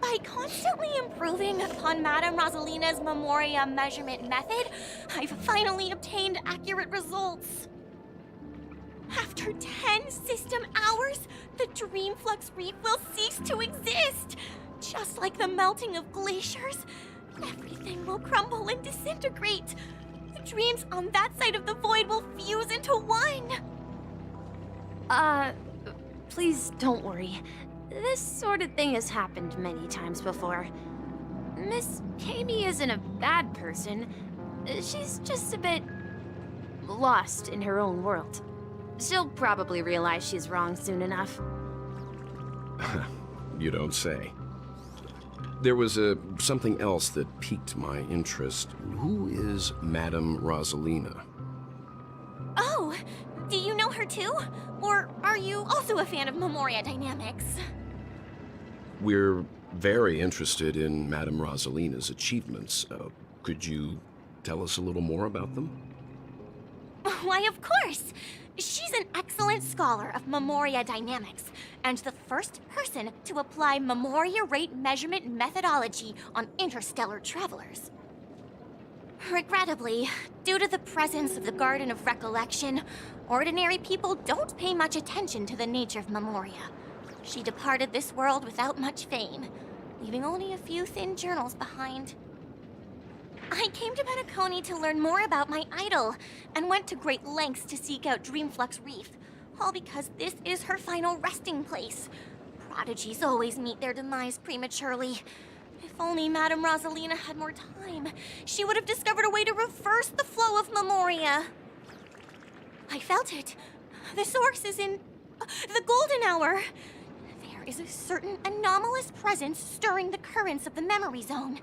By constantly improving upon Madame Rosalina's memoria measurement method, I've finally obtained accurate results. After 10 system hours, the Dreamflux Reef will cease to exist. Just like the melting of glaciers, everything will crumble and disintegrate. The dreams on that side of the void will fuse into one. Please don't worry. This sort of thing has happened many times before. Miss Kami isn't a bad person. She's just a bit lost in her own world. She'll probably realize she's wrong soon enough. You don't say. There was something else that piqued my interest. Who is Madame Rosalina? Oh, do you know her too? Or are you also a fan of memoria dynamics? We're very interested in Madame Rosalina's achievements. Could you tell us a little more about them? Why, of course! She's an excellent scholar of memoria dynamics, and the first person to apply memoria rate measurement methodology on interstellar travelers. Regrettably, due to the presence of the Garden of Recollection, ordinary people don't pay much attention to the nature of memoria. She departed this world without much fame, leaving only a few thin journals behind. I came to Penacony to learn more about my idol, and went to great lengths to seek out Dreamflux Reef, all because this is her final resting place. Prodigies always meet their demise prematurely. If only Madame Rosalina had more time, she would have discovered a way to reverse the flow of memoria. I felt it. The source is in the golden hour. There is a certain anomalous presence stirring the currents of the memory zone.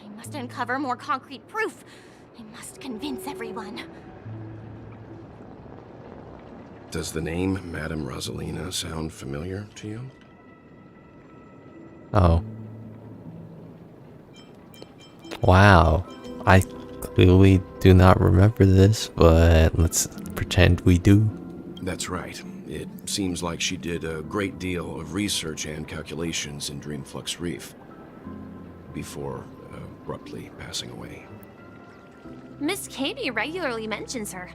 I must uncover more concrete proof. I must convince everyone. Does the name Madame Rosalina sound familiar to you? Oh. Wow. I clearly do not remember this, but let's pretend we do. That's right. It seems like she did a great deal of research and calculations in Dreamflux Reef before abruptly passing away. Miss Katie regularly mentions her.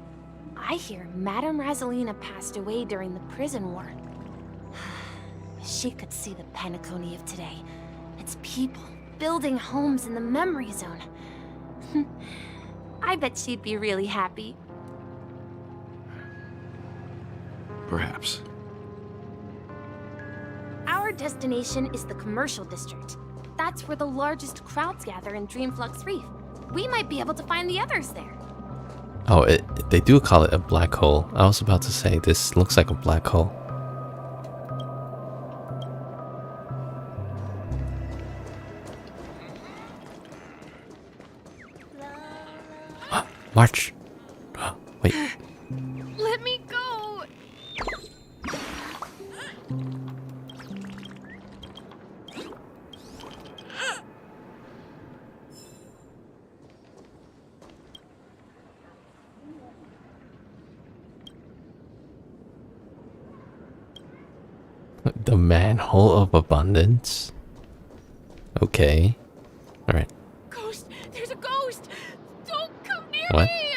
I hear Madame Razelina passed away during the prison war. She could see the Penacony of today. Its people building homes in the memory zone. I bet she'd be really happy. Perhaps. Our destination is the commercial district. That's where the largest crowds gather in Dreamflux Reef. We might be able to find the others there. Oh, they do call it a black hole. I was about to say, this looks like a black hole. March! Wait. Let me go! The manhole of abundance? Okay. Alright. Ghost! There's a ghost! Don't come near What? me!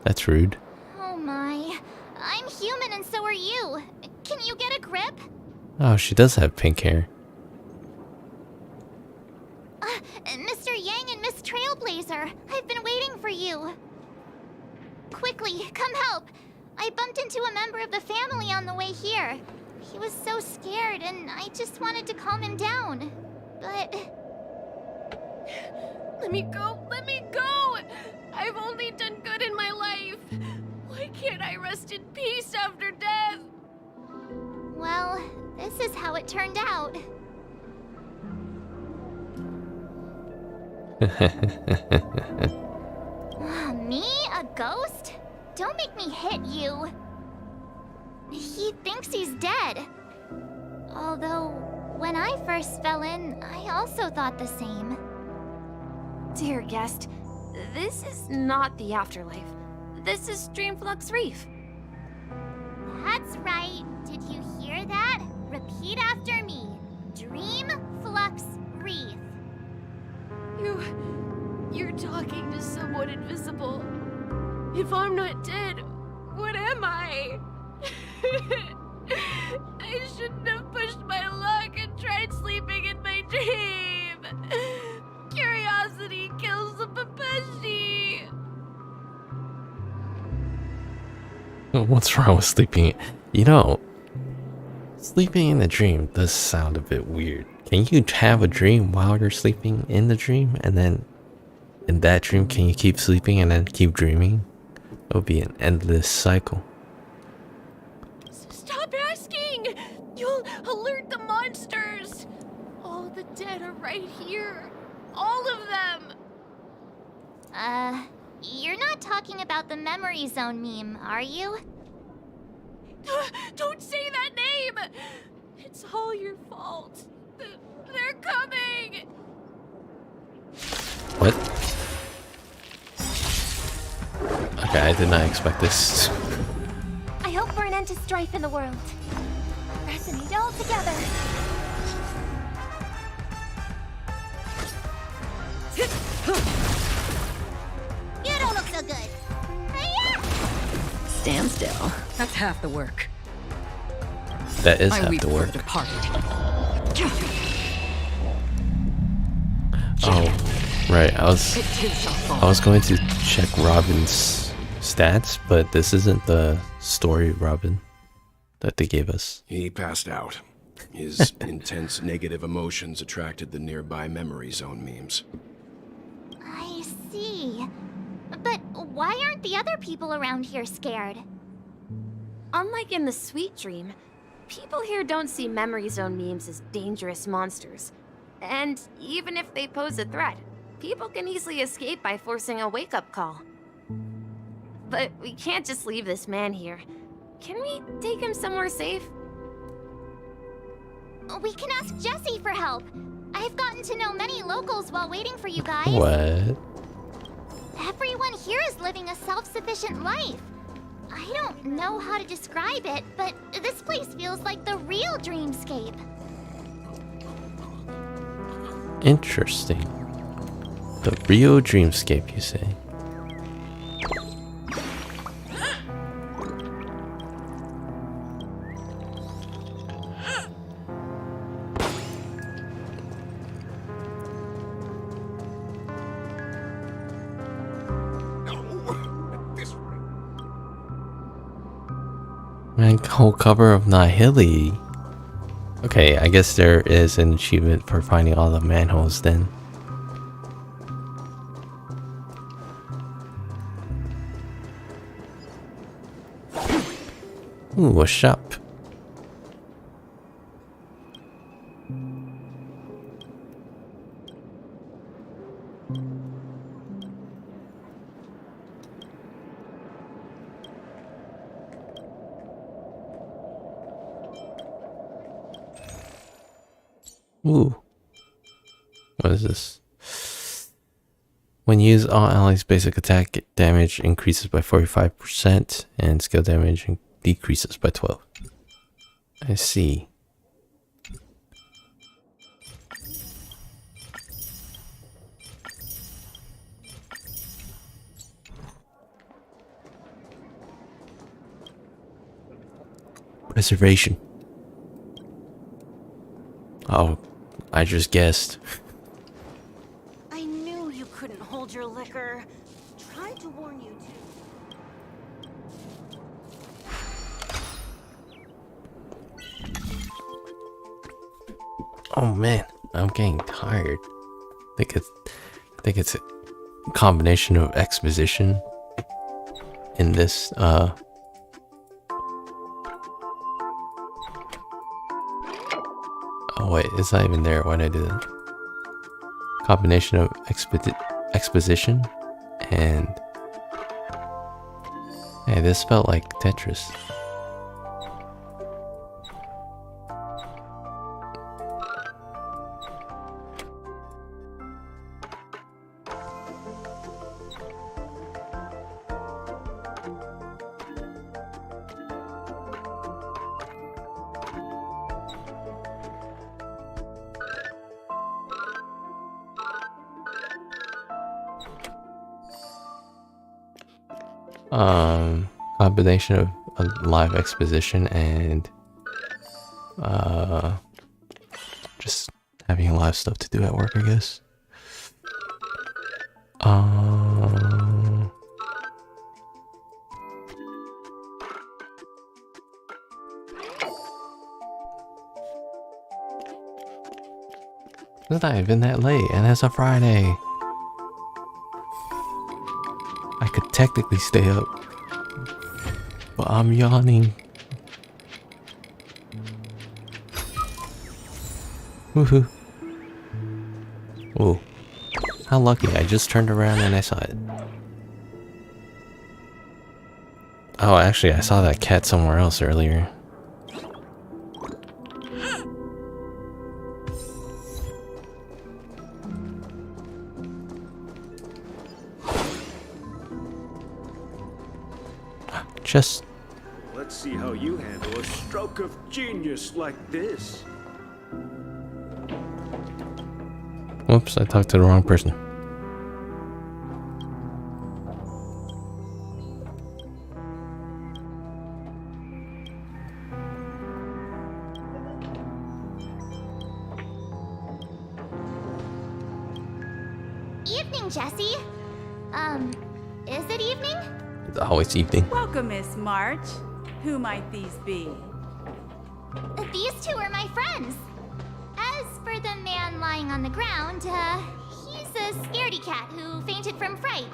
That's rude. Oh my. I'm human and so are you. Can you get a grip? Oh, she does have pink hair. Mr. Yang and Miss Trailblazer, I've been waiting for you. Quickly, come help. I bumped into a member of the family on the way here. He was so scared and I just wanted to calm him down. But... Let me go! Let me go! I've only done good in my life. Why can't I rest in peace after death? well, this is how it turned out. Me? A ghost? Don't make me hit you. He thinks he's dead. Although, when I first fell in, I also thought the same. Dear guest, this is not the afterlife. This is Dreamflux Reef. That's right. Did you hear that? Repeat after me. Dreamflux Reef. You're talking to someone invisible. If I'm not dead, what am I? I shouldn't have pushed my luck and tried sleeping in my dream. Curiosity kills the Papeshi. What's wrong with sleeping? You know, sleeping in a dream does sound a bit weird. Can you have a dream while you're sleeping in the dream, and then in that dream can you keep sleeping and then keep dreaming? It would be an endless cycle. Stop asking! You'll alert the monsters! All the dead are right here. All of them! You're not talking about the memory zone meme, are you? Don't say that name! It's all your fault. They're coming! What? Okay, I did not expect this. I hope for an end to strife in the world. Resonate all together. You don't look so good. Stand still. That's half the work. That is I half weep the for work. the departed. Oh, right. I was going to check Robin's stats, but this isn't the story Robin that they gave us. He passed out. His intense negative emotions attracted the nearby memory zone memes. I see. But why aren't the other people around here scared? Unlike in the Sweet Dream, people here don't see memory zone memes as dangerous monsters. And even if they pose a threat, people can easily escape by forcing a wake-up call. But we can't just leave this man here. Can we take him somewhere safe? We can ask Jessie for help. I've gotten to know many locals while waiting for you guys. What? Everyone here is living a self-sufficient life. I I don't know how to describe it, but this place feels like the real dreamscape. Interesting. The real dreamscape, you say? Man, whole cover of Nihili. Okay, I guess there is an achievement for finding all the manholes then. Ooh, a shop. Ooh. What is this? When used, all allies' basic attack damage increases by 45% and skill damage decreases by 12. I see. Reservation. Oh, I just guessed. I knew you couldn't hold your liquor. Tried to warn you Oh man, I'm getting tired. I think it's a combination of exposition in this Oh wait, it's not even there. Why did I do that? Combination of exposition and... Hey, this felt like Tetris. Combination of a live exposition and just having live stuff to do at work, I guess. It's not even that late, and it's a Friday. I could technically stay up, but I'm yawning. Woohoo. Whoa. How lucky, I just turned around and I saw it. Oh, actually, I saw that cat somewhere else earlier. Just... Let's see how you handle a stroke of genius like this. Whoops, I talked to the wrong person. Evening, Jesse. Is it evening? It's always evening. Welcome, Miss March. Who might these be? These two are my friends. As for the man lying on the ground, he's a scaredy cat who fainted from fright.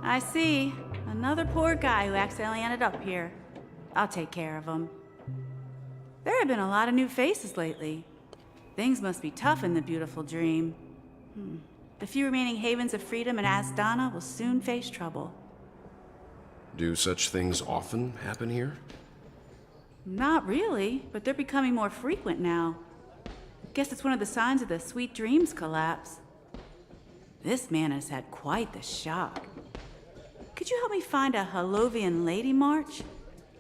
I see. Another poor guy who accidentally ended up here. I'll take care of him. There have been a lot of new faces lately. Things must be tough in the beautiful dream. The few remaining havens of freedom in Asdana will soon face trouble. Do such things often happen here? Not really, but they're becoming more frequent now. Guess it's one of the signs of the Sweet Dreams collapse. This man has had quite the shock. could you help me find a Halovian lady march?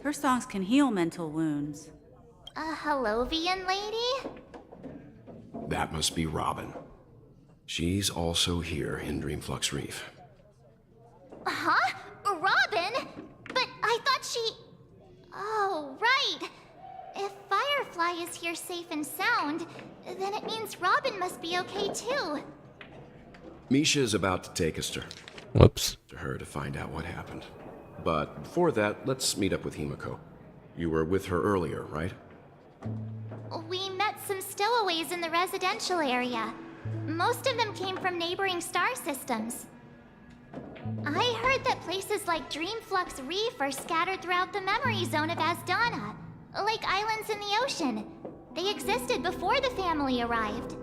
Her songs can heal mental wounds. A Halovian lady? That must be Robin. She's also here in Dreamflux Reef. Huh? Robin? But I thought she... Oh, right. If Firefly is here safe and sound, then it means Robin must be okay too. Misha's about to take us to Whoops. her to find out what happened. But before that, let's meet up with Himiko. You were with her earlier, right? We met some stowaways in the residential area. Most of them came from neighboring star systems. I heard that places like Dreamflux Reef are scattered throughout the memory zone of Asdana, like islands in the ocean. They existed before the family arrived.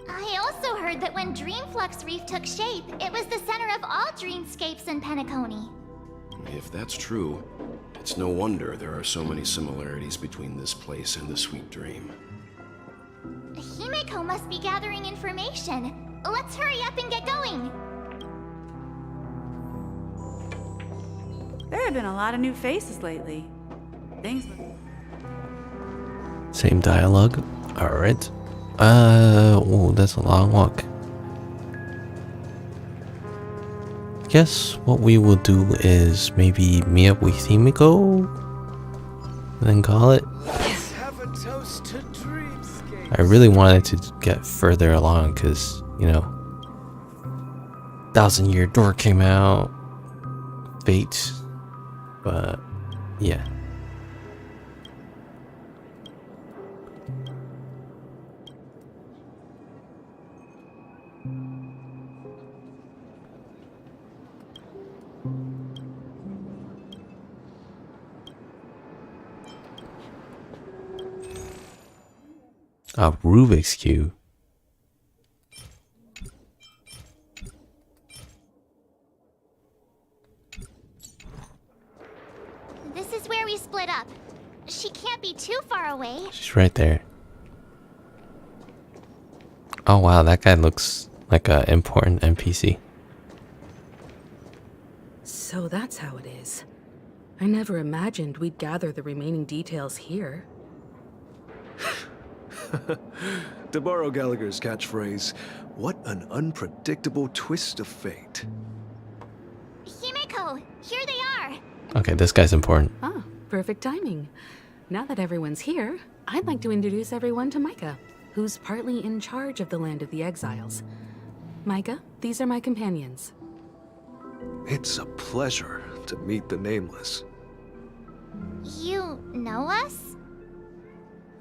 I also heard that when Dreamflux Reef took shape, it was the center of all dreamscapes in Penacony. If that's true, it's no wonder there are so many similarities between this place and the Sweet Dream. Himiko must be gathering information. Let's hurry up and get going. There have been a lot of new faces lately. Things look... Same dialogue. Alright. Oh, that's a long walk. Guess what we will do is maybe meet up with Himiko and then call it. Have a toast to dreamscape. I really wanted to get further along because, you know, 1000-Year Door came out, Fate, but yeah. A Rubik's Cube. This is where we split up. She can't be too far away. She's right there. Oh wow, that guy looks like an important NPC. So that's how it is. I never imagined we'd gather the remaining details here. To borrow Gallagher's catchphrase, what an unpredictable twist of fate. Himiko, here they are. Okay, this guy's important. Ah, perfect timing. Now that everyone's here, I'd like to introduce everyone to Micah, who's partly in charge of the Land of the Exiles. Micah, these are my companions. It's a pleasure to meet the Nameless. You know us?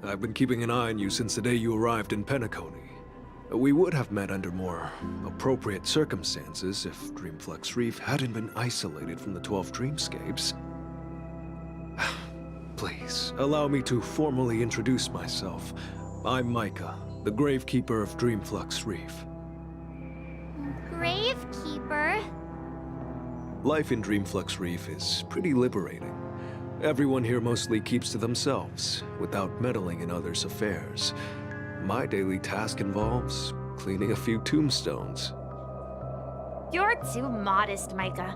I've been keeping an eye on you since the day you arrived in Penacony. We would have met under more appropriate circumstances if Dreamflux Reef hadn't been isolated from the 12 dreamscapes. Please, allow me to formally introduce myself. I'm Micah, the Gravekeeper of Dreamflux Reef. Gravekeeper? Life in Dreamflux Reef is pretty liberating. Everyone here mostly keeps to themselves, without meddling in others' affairs. My daily task involves cleaning a few tombstones. You're too modest, Micah.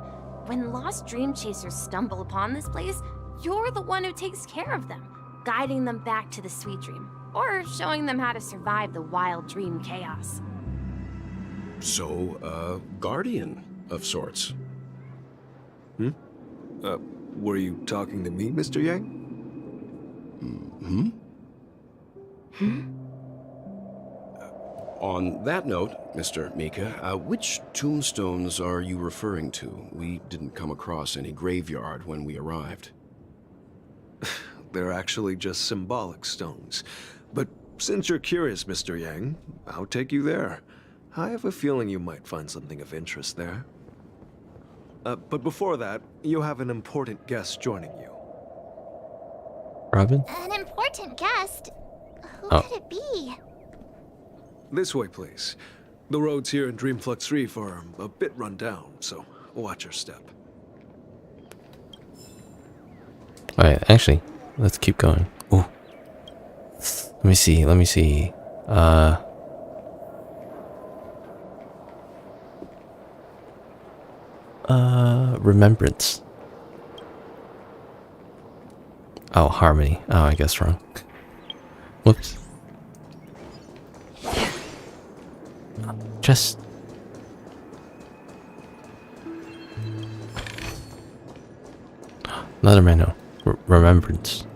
When lost dream chasers stumble upon this place, you're the one who takes care of them, guiding them back to the Sweet Dream, or showing them how to survive the wild dream chaos. So, guardian of sorts. Were you talking to me, Mr. Yang? On that note, Mr. Mika, which tombstones are you referring to? We didn't come across any graveyard when we arrived. They're actually just symbolic stones. But since you're curious, Mr. Yang, I'll take you there. I have a feeling you might find something of interest there. But before that, you have an important guest joining you. Robin? An important guest? Who Oh. could it be? This way, please. The roads here in Dreamflux Reef are a bit run down, so watch your step. Alright, actually, let's keep going. Ooh. Let me see. Remembrance. Oh, harmony. Oh, I guess wrong. Whoops. Just... Another menu. Remembrance.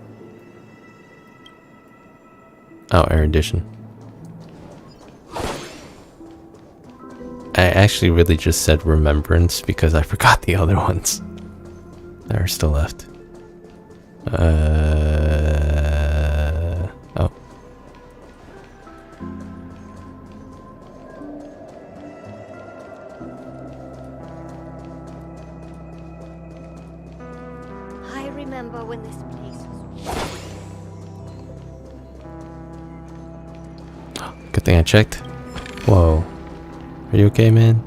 Oh, erudition. I actually really just said remembrance because I forgot the other ones that are still left. Oh. I remember when this place was... Good thing I checked. Whoa. Are you okay, man?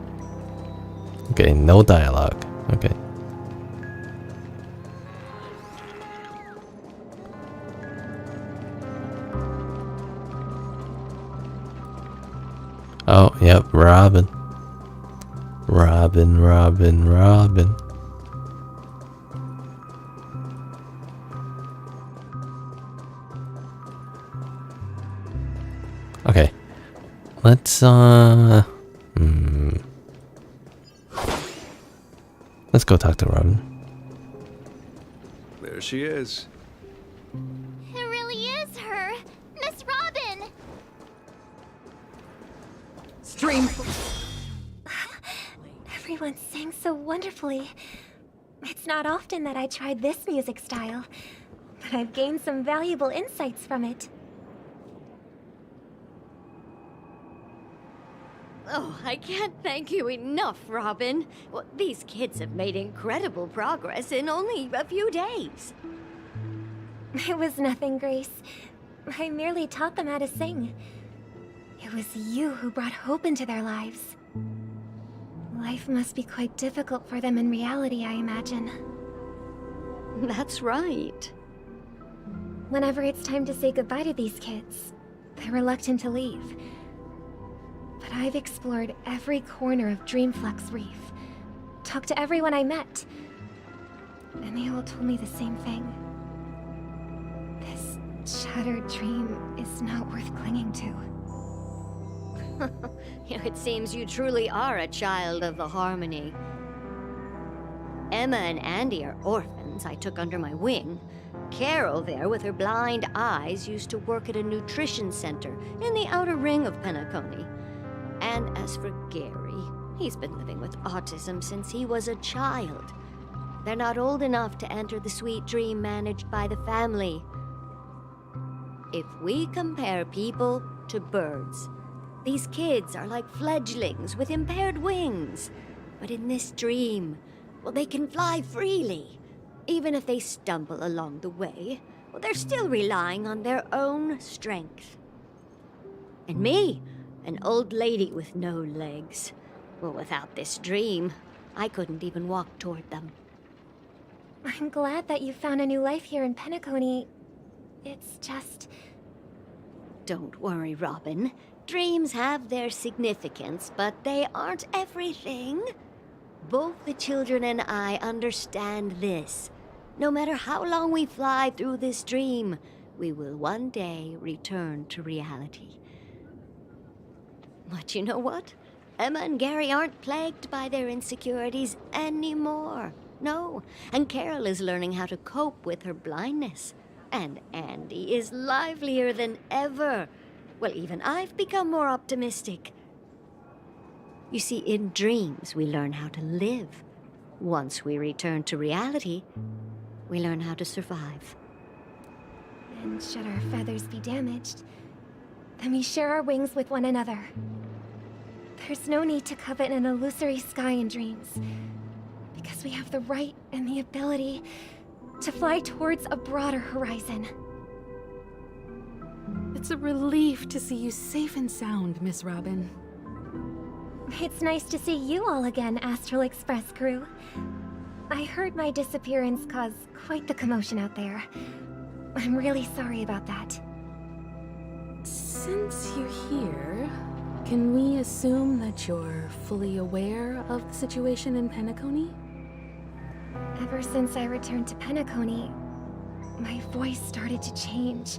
Okay, no dialogue. Okay. Oh, yep, Robin. Robin, Robin, Robin. Okay. Let's, Let's go talk to Robin. There she is. It really is her! Miss Robin! Stream. Everyone sang so wonderfully. It's not often that I tried this music style, but I've gained some valuable insights from it. Oh, I can't thank you enough, Robin. Well, these kids have made incredible progress in only a few days. It was nothing, Grace. I merely taught them how to sing. It was you who brought hope into their lives. Life must be quite difficult for them in reality, I imagine. That's right. Whenever it's time to say goodbye to these kids, they're reluctant to leave. But I've explored every corner of Dreamflux Reef, talked to everyone I met, and they all told me the same thing. This shattered dream is not worth clinging to. It seems you truly are a child of the Harmony. Emma and Andy are orphans I took under my wing. Carol there, with her blind eyes, used to work at a nutrition center in the outer ring of Penacony. And as for Gary, he's been living with autism since he was a child. They're not old enough to enter the sweet dream managed by the family. If we compare people to birds, these kids are like fledglings with impaired wings. But in this dream, well, they can fly freely. Even if they stumble along the way, well, they're still relying on their own strength. And me, an old lady with no legs. Well, without this dream, I couldn't even walk toward them. I'm glad that you found a new life here in Penacony. It's just... Don't worry, Robin. Dreams have their significance, but they aren't everything. Both the children and I understand this. No matter how long we fly through this dream, we will one day return to reality. But you know what? Emma and Gary aren't plagued by their insecurities anymore. No, and Carol is learning how to cope with her blindness. And Andy is livelier than ever. Well, even I've become more optimistic. You see, in dreams, we learn how to live. Once we return to reality, we learn how to survive. And should our feathers be damaged, then we share our wings with one another. There's no need to covet an illusory sky in dreams, because we have the right and the ability to fly towards a broader horizon. It's a relief to see you safe and sound, Miss Robin. It's nice to see you all again, Astral Express crew. I heard my disappearance caused quite the commotion out there. I'm really sorry about that. Since you're here, Can we assume that you're fully aware of the situation in Penacony? Ever since I returned to Penacony, my voice started to change,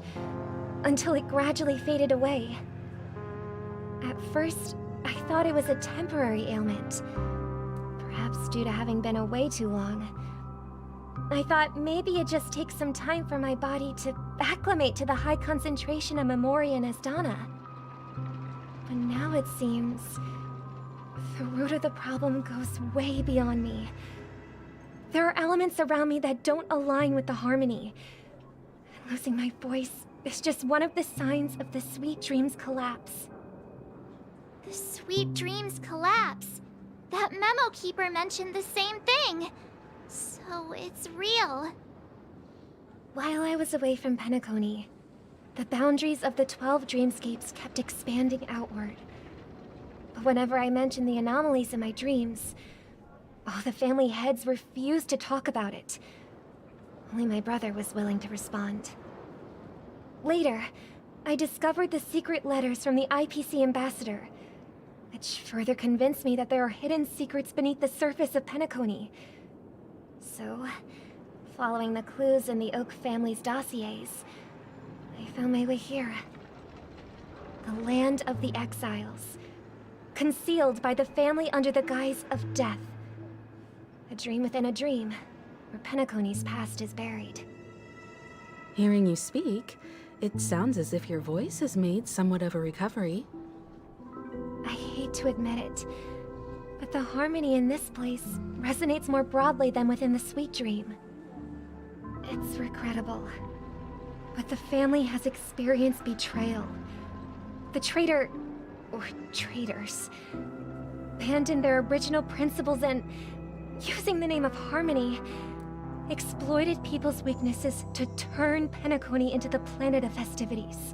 until it gradually faded away. At first, I thought it was a temporary ailment, perhaps due to having been away too long. I thought maybe it just takes some time for my body to acclimate to the high concentration of Memoria and Asdana. But now it seems the root of the problem goes way beyond me. There are elements around me that don't align with the harmony. Losing my voice is just one of the signs of the Sweet Dreams collapse. The Sweet Dreams collapse. That memo keeper mentioned the same thing. So it's real. While I was away from Penacony, the boundaries of the 12 dreamscapes kept expanding outward. But whenever I mentioned the anomalies in my dreams, all the family heads refused to talk about it. Only my brother was willing to respond. Later, I discovered the secret letters from the IPC ambassador, which further convinced me that there are hidden secrets beneath the surface of Penacony. So, following the clues in the Oak family's dossiers, I found my way here. The land of the exiles, concealed by the family under the guise of death. A dream within a dream, where Penacony's past is buried. Hearing you speak, it sounds as if your voice has made somewhat of a recovery. I hate to admit it, but the harmony in this place resonates more broadly than within the Sweet Dream. It's regrettable, but the family has experienced betrayal. The traitor, or traitors, abandoned their original principles and, using the name of harmony, exploited people's weaknesses to turn Penacony into the planet of festivities,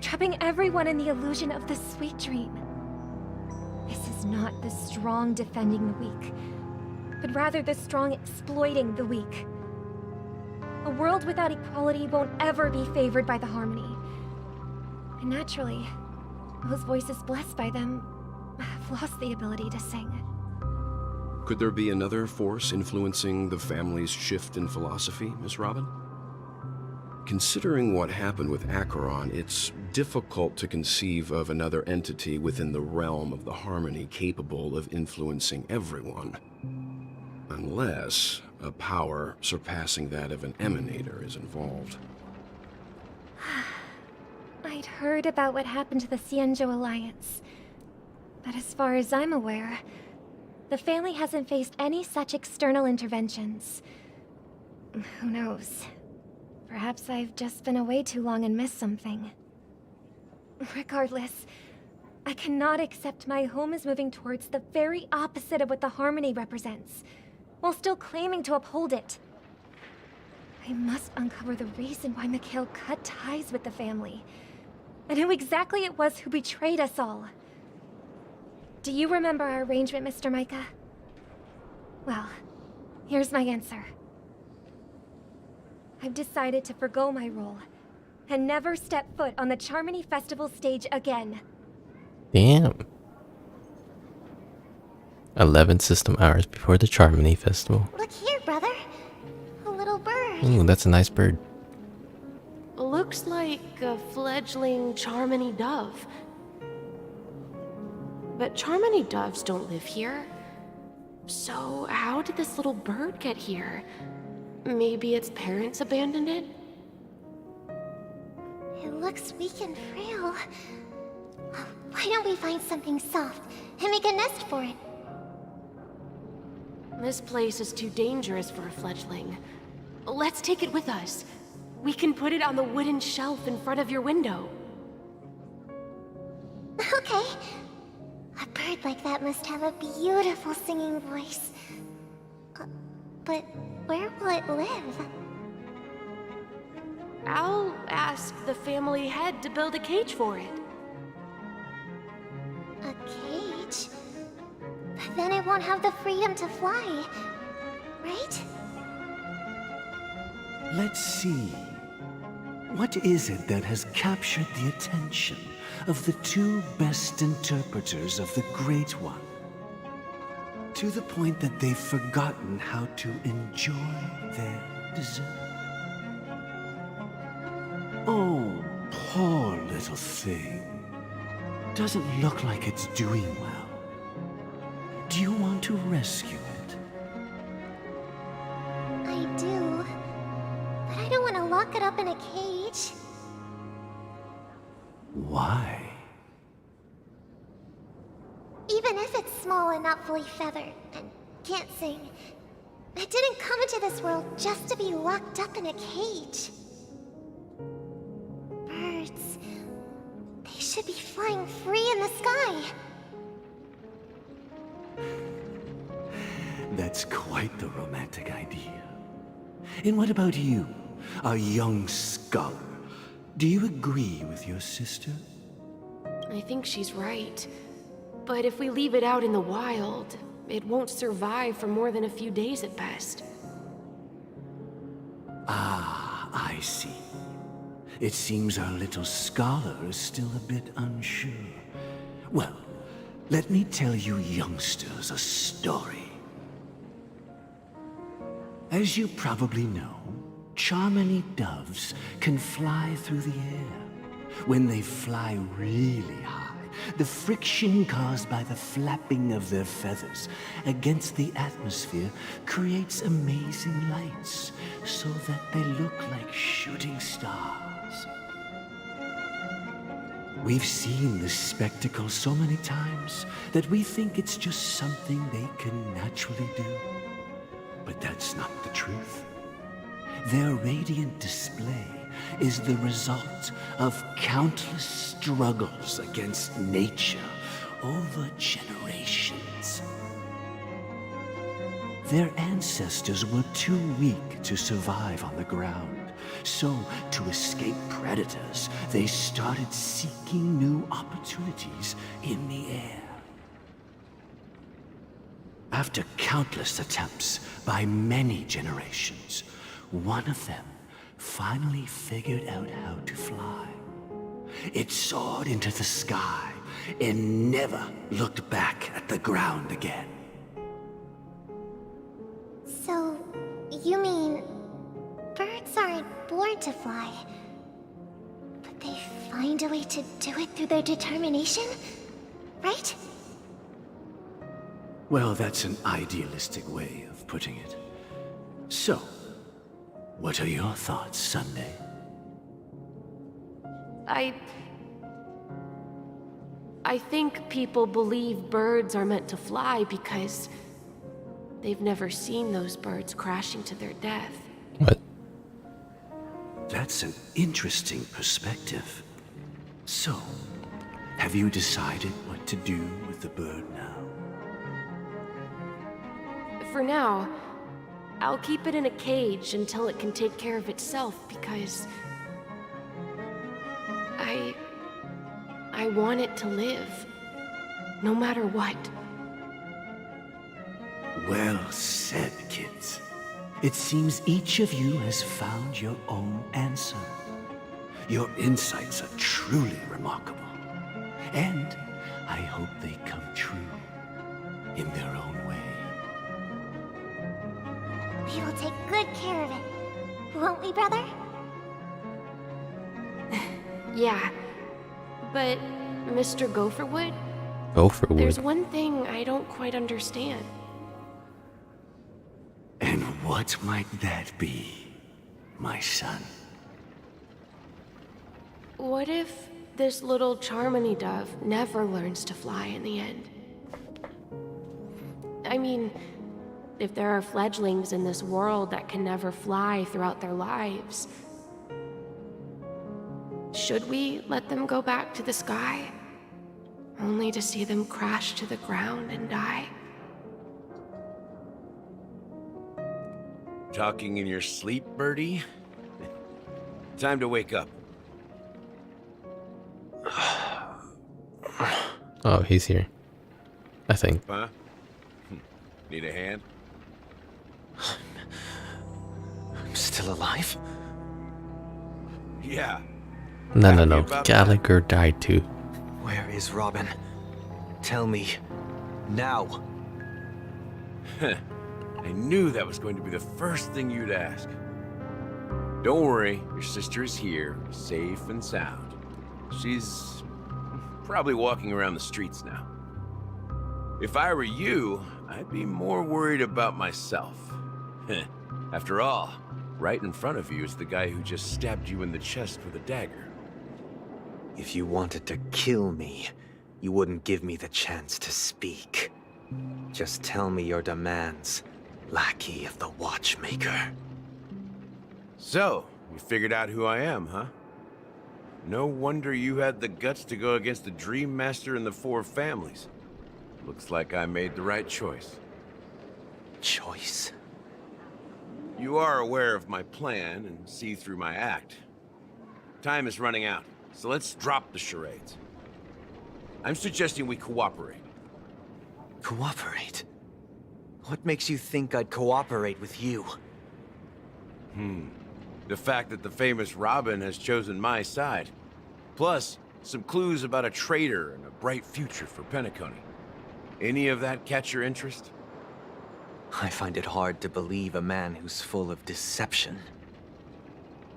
trapping everyone in the illusion of the Sweet Dream. This is not the strong defending the weak, but rather the strong exploiting the weak. A world without equality won't ever be favored by the harmony. And naturally, those voices blessed by them have lost the ability to sing. Could there be another force influencing the family's shift in philosophy, Miss Robin? Considering what happened with Acheron, it's difficult to conceive of another entity within the realm of the harmony capable of influencing everyone. Unless a power surpassing that of an emanator is involved. I'd heard about what happened to the Xianzhou Alliance, but as far as I'm aware, the family hasn't faced any such external interventions. Who knows? Perhaps I've just been away too long and missed something. Regardless, I cannot accept my home is moving towards the very opposite of what the harmony represents, while still claiming to uphold it. I must uncover the reason why Mikhail cut ties with the family, and who exactly it was who betrayed us all. Do you remember our arrangement, Mr. Micah? Well, here's my answer. I've decided to forgo my role, and never step foot on the Charmony Festival stage again. Damn. 11 system hours before the Charmony Festival. Look here, brother. A little bird. Ooh, that's a nice bird. Looks like a fledgling Charmony dove. But Charmony doves don't live here. So how did this little bird get here? Maybe its parents abandoned it? It looks weak and frail. Why don't we find something soft and make a nest for it? This place is too dangerous for a fledgling. Let's take it with us. We can put it on the wooden shelf in front of your window. Okay. A bird like that must have a beautiful singing voice. But where will it live? I'll ask the family head to build a cage for it. A cage? But then it won't have the freedom to fly, right? Let's see. What is it that has captured the attention of the two best interpreters of the Great One? To the point that they've forgotten how to enjoy their dessert. Oh, poor little thing. Doesn't look like it's doing well. Do you want to rescue it? I do. But I don't want to lock it up in a cage. Why? Even if it's small and not fully feathered, and can't sing, it didn't come into this world just to be locked up in a cage. Birds, they should be flying free in the sky. That's quite the romantic idea. And what about you, a young scholar? Do you agree with your sister? I think she's right. But if we leave it out in the wild, it won't survive for more than a few days at best. Ah, I see. It seems our little scholar is still a bit unsure. Well, let me tell you youngsters a story. As you probably know, Charmony doves can fly through the air. When they fly really high, the friction caused by the flapping of their feathers against the atmosphere creates amazing lights, so that they look like shooting stars. We've seen this spectacle so many times that we think it's just something they can naturally do. But that's not the truth. Their radiant display is the result of countless struggles against nature over generations. Their ancestors were too weak to survive on the ground, so to escape predators, they started seeking new opportunities in the air. After countless attempts by many generations, one of them finally figured out how to fly. It soared into the sky and never looked back at the ground again. So, you mean birds aren't born to fly, but they find a way to do it through their determination, right? Well, that's an idealistic way of putting it. So, what are your thoughts, Sunday? I think people believe birds are meant to fly because they've never seen those birds crashing to their death. What? That's an interesting perspective. So, have you decided what to do with the bird now? For now, I'll keep it in a cage until it can take care of itself because I want it to live, no matter what. Well said, kids. It seems each of you has found your own answer. Your insights are truly remarkable. And I hope they come true in their own way. We will take good care of it, won't we, brother? Yeah, but Mr. Gopherwood? Gopherwood? There's one thing I don't quite understand. And what might that be, my son? What if this little Charmony dove never learns to fly in the end? I mean, if there are fledglings in this world that can never fly throughout their lives, should we let them go back to the sky, only to see them crash to the ground and die? Talking in your sleep, Birdie? Time to wake up. Oh, he's here. I think. Huh? Need a hand? I'm still alive? Yeah. No. Gallagher died too. Where is Robin? Tell me. Now. I knew that was going to be the first thing you'd ask. Don't worry, your sister is here, safe and sound. She's probably walking around the streets now. If I were you, I'd be more worried about myself. After all, right in front of you is the guy who just stabbed you in the chest with a dagger. If you wanted to kill me, you wouldn't give me the chance to speak. Just tell me your demands, lackey of the Watchmaker. So, you figured out who I am, huh? No wonder you had the guts to go against the Dream Master and the Four Families. Looks like I made the right choice. Choice? You are aware of my plan and see through my act. Time is running out, so let's drop the charades. I'm suggesting we cooperate. Cooperate? What makes you think I'd cooperate with you? The fact that the famous Robin has chosen my side. Plus, some clues about a traitor and a bright future for Penacony. Any of that catch your interest? I find it hard to believe a man who's full of deception.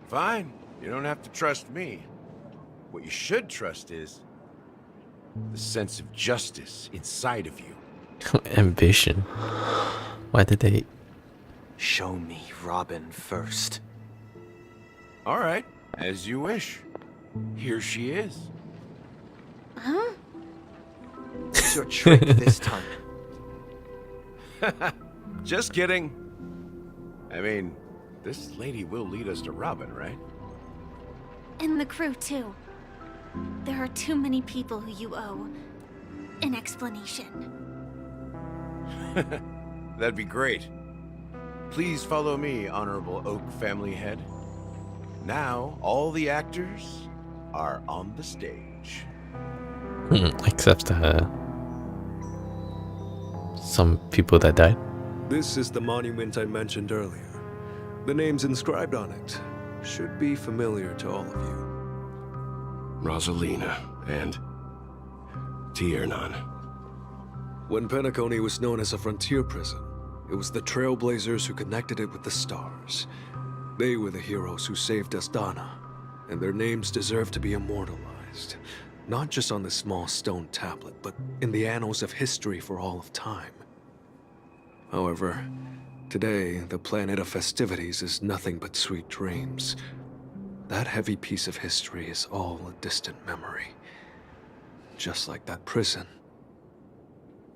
Fine. You don't have to trust me. What you should trust is the sense of justice inside of you. Ambition. Why did they... Show me Robin first. All right, as you wish. Here she is. Huh? What's your trick this time? Just kidding. I mean, this lady will lead us to Robin, right? And the crew, too. There are too many people who you owe an explanation. That'd be great. Please follow me, Honorable Oak family head. Now, all the actors are on the stage. Except some people that died. This is the monument I mentioned earlier. The names inscribed on it should be familiar to all of you. Rosalina and Tiernan. When Penacony was known as a frontier prison, it was the Trailblazers who connected it with the stars. They were the heroes who saved Astana, and their names deserve to be immortalized. Not just on this small stone tablet, but in the annals of history for all of time. However, today, the planet of festivities is nothing but sweet dreams. That heavy piece of history is all a distant memory. Just like that prison.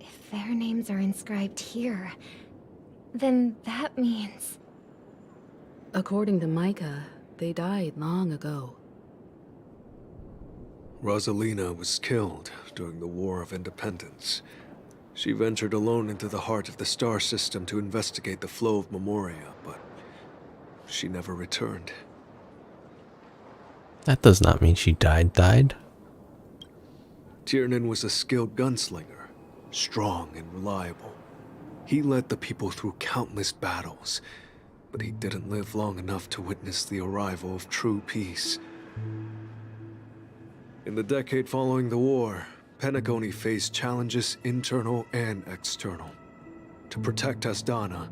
If their names are inscribed here, then that means... According to Micah, they died long ago. Rosalina was killed during the War of Independence. She ventured alone into the heart of the star system to investigate the flow of Memoria, but she never returned. That does not mean she died. Tiernan was a skilled gunslinger, strong and reliable. He led the people through countless battles, but he didn't live long enough to witness the arrival of true peace. In the decade following the war, Penacony faced challenges internal and external. To protect Astana,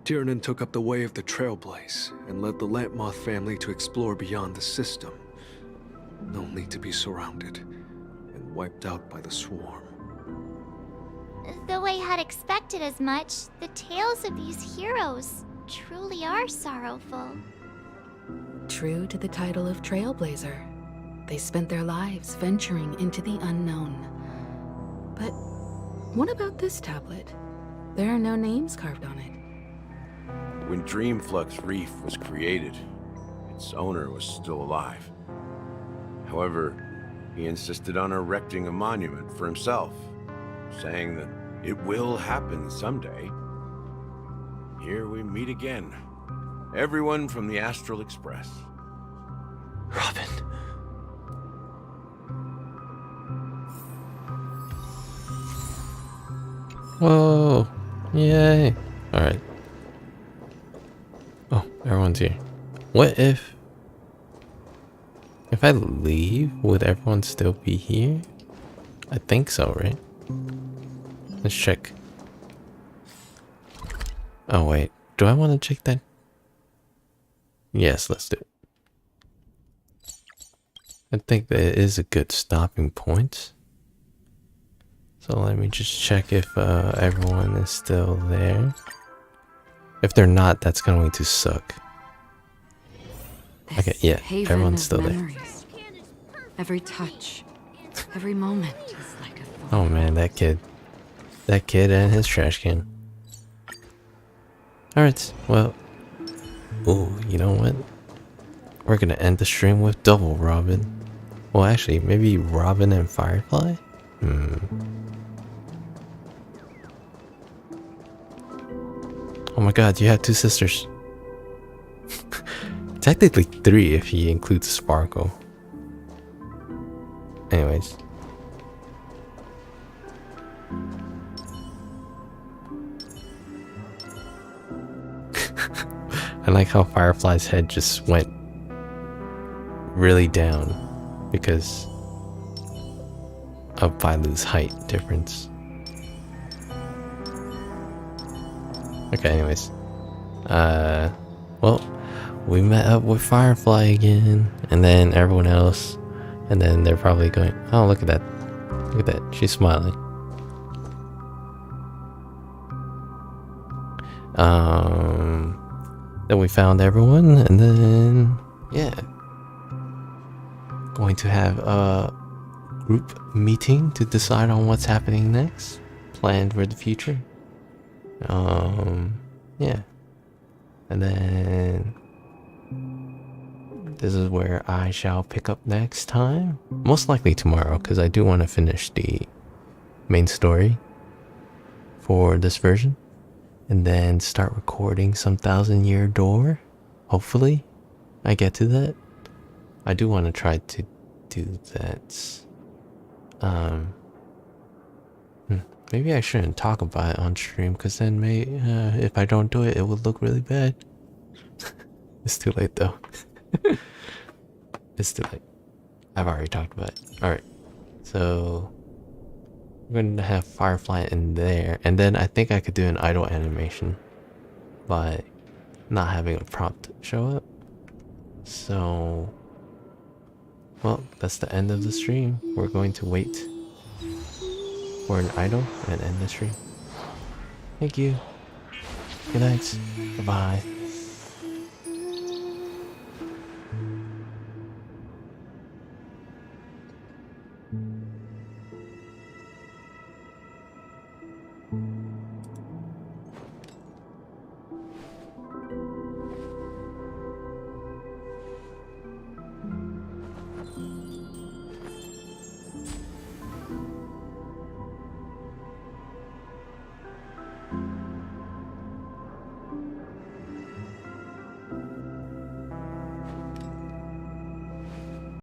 Tiernan took up the way of the Trailblaze and led the Lampmoth family to explore beyond the system, only to be surrounded and wiped out by the swarm. Though I had expected as much, the tales of these heroes truly are sorrowful. True to the title of Trailblazer, they spent their lives venturing into the unknown. But what about this tablet? There are no names carved on it. When Dreamflux Reef was created, its owner was still alive. However, he insisted on erecting a monument for himself, saying that it will happen someday. Here we meet again. Everyone from the Astral Express. Robin. Whoa. Yay. Alright. Oh, everyone's here. What if... if I leave, would everyone still be here? I think so, right? Let's check. Oh wait, do I want to check that? Yes, let's do it. I think that is a good stopping point. So let me just check if everyone is still there. If they're not, that's going to suck. Okay, yeah, everyone's still there. Every touch, every moment is like a thorn. Oh man, that kid and his trash can. Alright, well, ooh, you know what? We're gonna end the stream with double Robin. Well, actually, maybe Robin and Firefly? Oh my god, you have two sisters. Technically 3 if he includes Sparkle. Anyways. I like how Firefly's head just went really down because of Bailu's height difference. Okay, anyways. Well, we met up with Firefly again, and then everyone else, and then they're probably going, oh, look at that. Look at that. She's smiling. Then we found everyone, and then, yeah. Going to have a group meeting to decide on what's happening next. Planned for the future. Yeah. And then this is where I shall pick up next time. Most likely tomorrow, because I do want to finish the main story for this version. And then start recording some 1000-Year Door. Hopefully, I get to that. I do want to try to do that. Maybe I shouldn't talk about it on stream, because then if I don't do it, it would look really bad. It's too late though. It's too late. I've already talked about it. Alright. So we're going to have Firefly in there. And then I think I could do an idle animation by not having a prompt show up. So, well, that's the end of the stream. We're going to wait for an idol and end the stream. Thank you. Good night. Bye-bye.